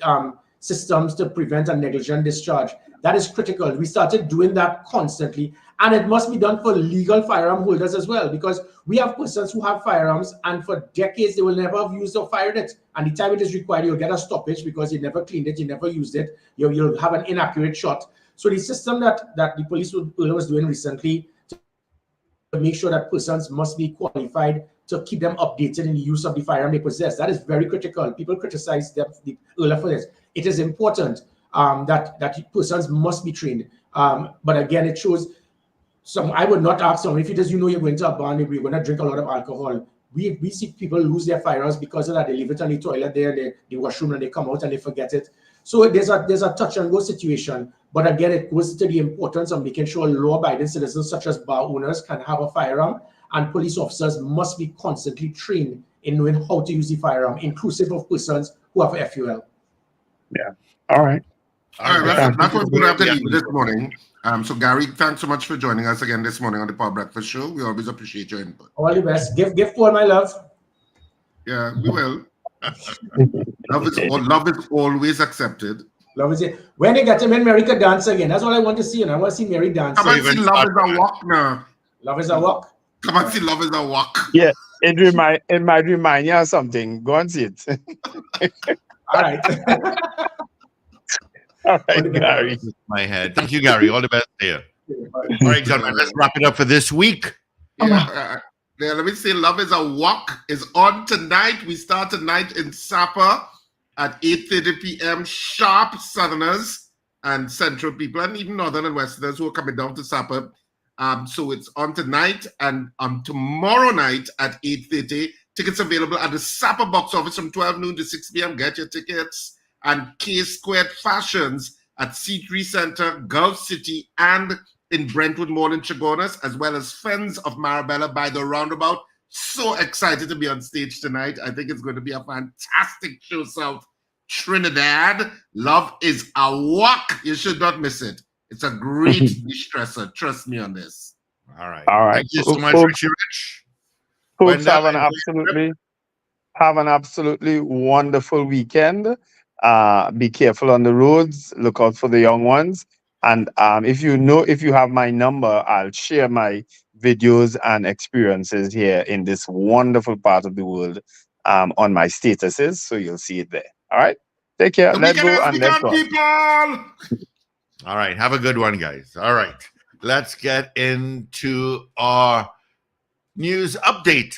systems to prevent a negligent discharge. That is critical. We started doing that constantly, and it must be done for legal firearm holders as well, because we have persons who have firearms and for decades they will never have used or fired it. And the time it is required, you'll get a stoppage because you never cleaned it, you never used it, you'll have an inaccurate shot. So the system that the police was doing recently to make sure that persons must be qualified to keep them updated in the use of the firearm they possess, that is very critical. People criticize the EULA for this. It is important that persons must be trained. But again, it shows I would not ask someone, if it is, you're going to a bar and you're going to drink a lot of alcohol. We see people lose their firearms because of that. They leave it on the toilet there, the washroom, and they come out and they forget it. So there's a touch and go situation. But again, it goes to the importance of making sure law-abiding citizens such as bar owners can have a firearm, and police officers must be constantly trained in knowing how to use the firearm, inclusive of persons who have FUL. Yeah. All right. All right, that's what's going to have to leave this morning. So Gary, thanks so much for joining us again this morning on the Power Breakfast Show. We always appreciate your input. All the best. Give Paul my love. Yeah, we will. Love is always accepted. Love is it. When they get him in, Mary could dance again. That's all I want to see. And I want to see Mary dance. Come and see Love is a Walk now. Love is a Walk. Come and see Love is a Walk. Yeah, it might remind you of something. Go and see it. All right. All right, Gary. My head. Thank you, Gary. All the best there. All right, gentlemen, let's wrap it up for this week. Yeah, let me say, Love is a Walk is on tonight. We start tonight in Sapa at 8:30 p.m. Sharp, Southerners and Central people, and even Northern and Westerners who are coming down to Sapa. So it's on tonight, and tomorrow night at 8:30, Tickets available at the Sapper box office from 12 noon to 6 p.m. Get your tickets. And K Squared Fashions at C3 Center, Gulf City, and in Brentwood Mall in Chagonas, as well as Friends of Marabella by the Roundabout. So excited to be on stage tonight. I think it's going to be a fantastic show, South Trinidad. Love is a walk. You should not miss it. It's a great de-stressor. Trust me on this. All right. All right. Thank you so much, Folks, Richie Rich. folks Wendell, have an absolutely wonderful weekend. Be careful on the roads. Look out for the young ones. And if you have my number, I'll share my videos and experiences here in this wonderful part of the world on my statuses. So you'll see it there. All right. Take care. The Let's weekend go has and let's begun, go. people. All right. Have a good one, guys. All right. Let's get into our news update.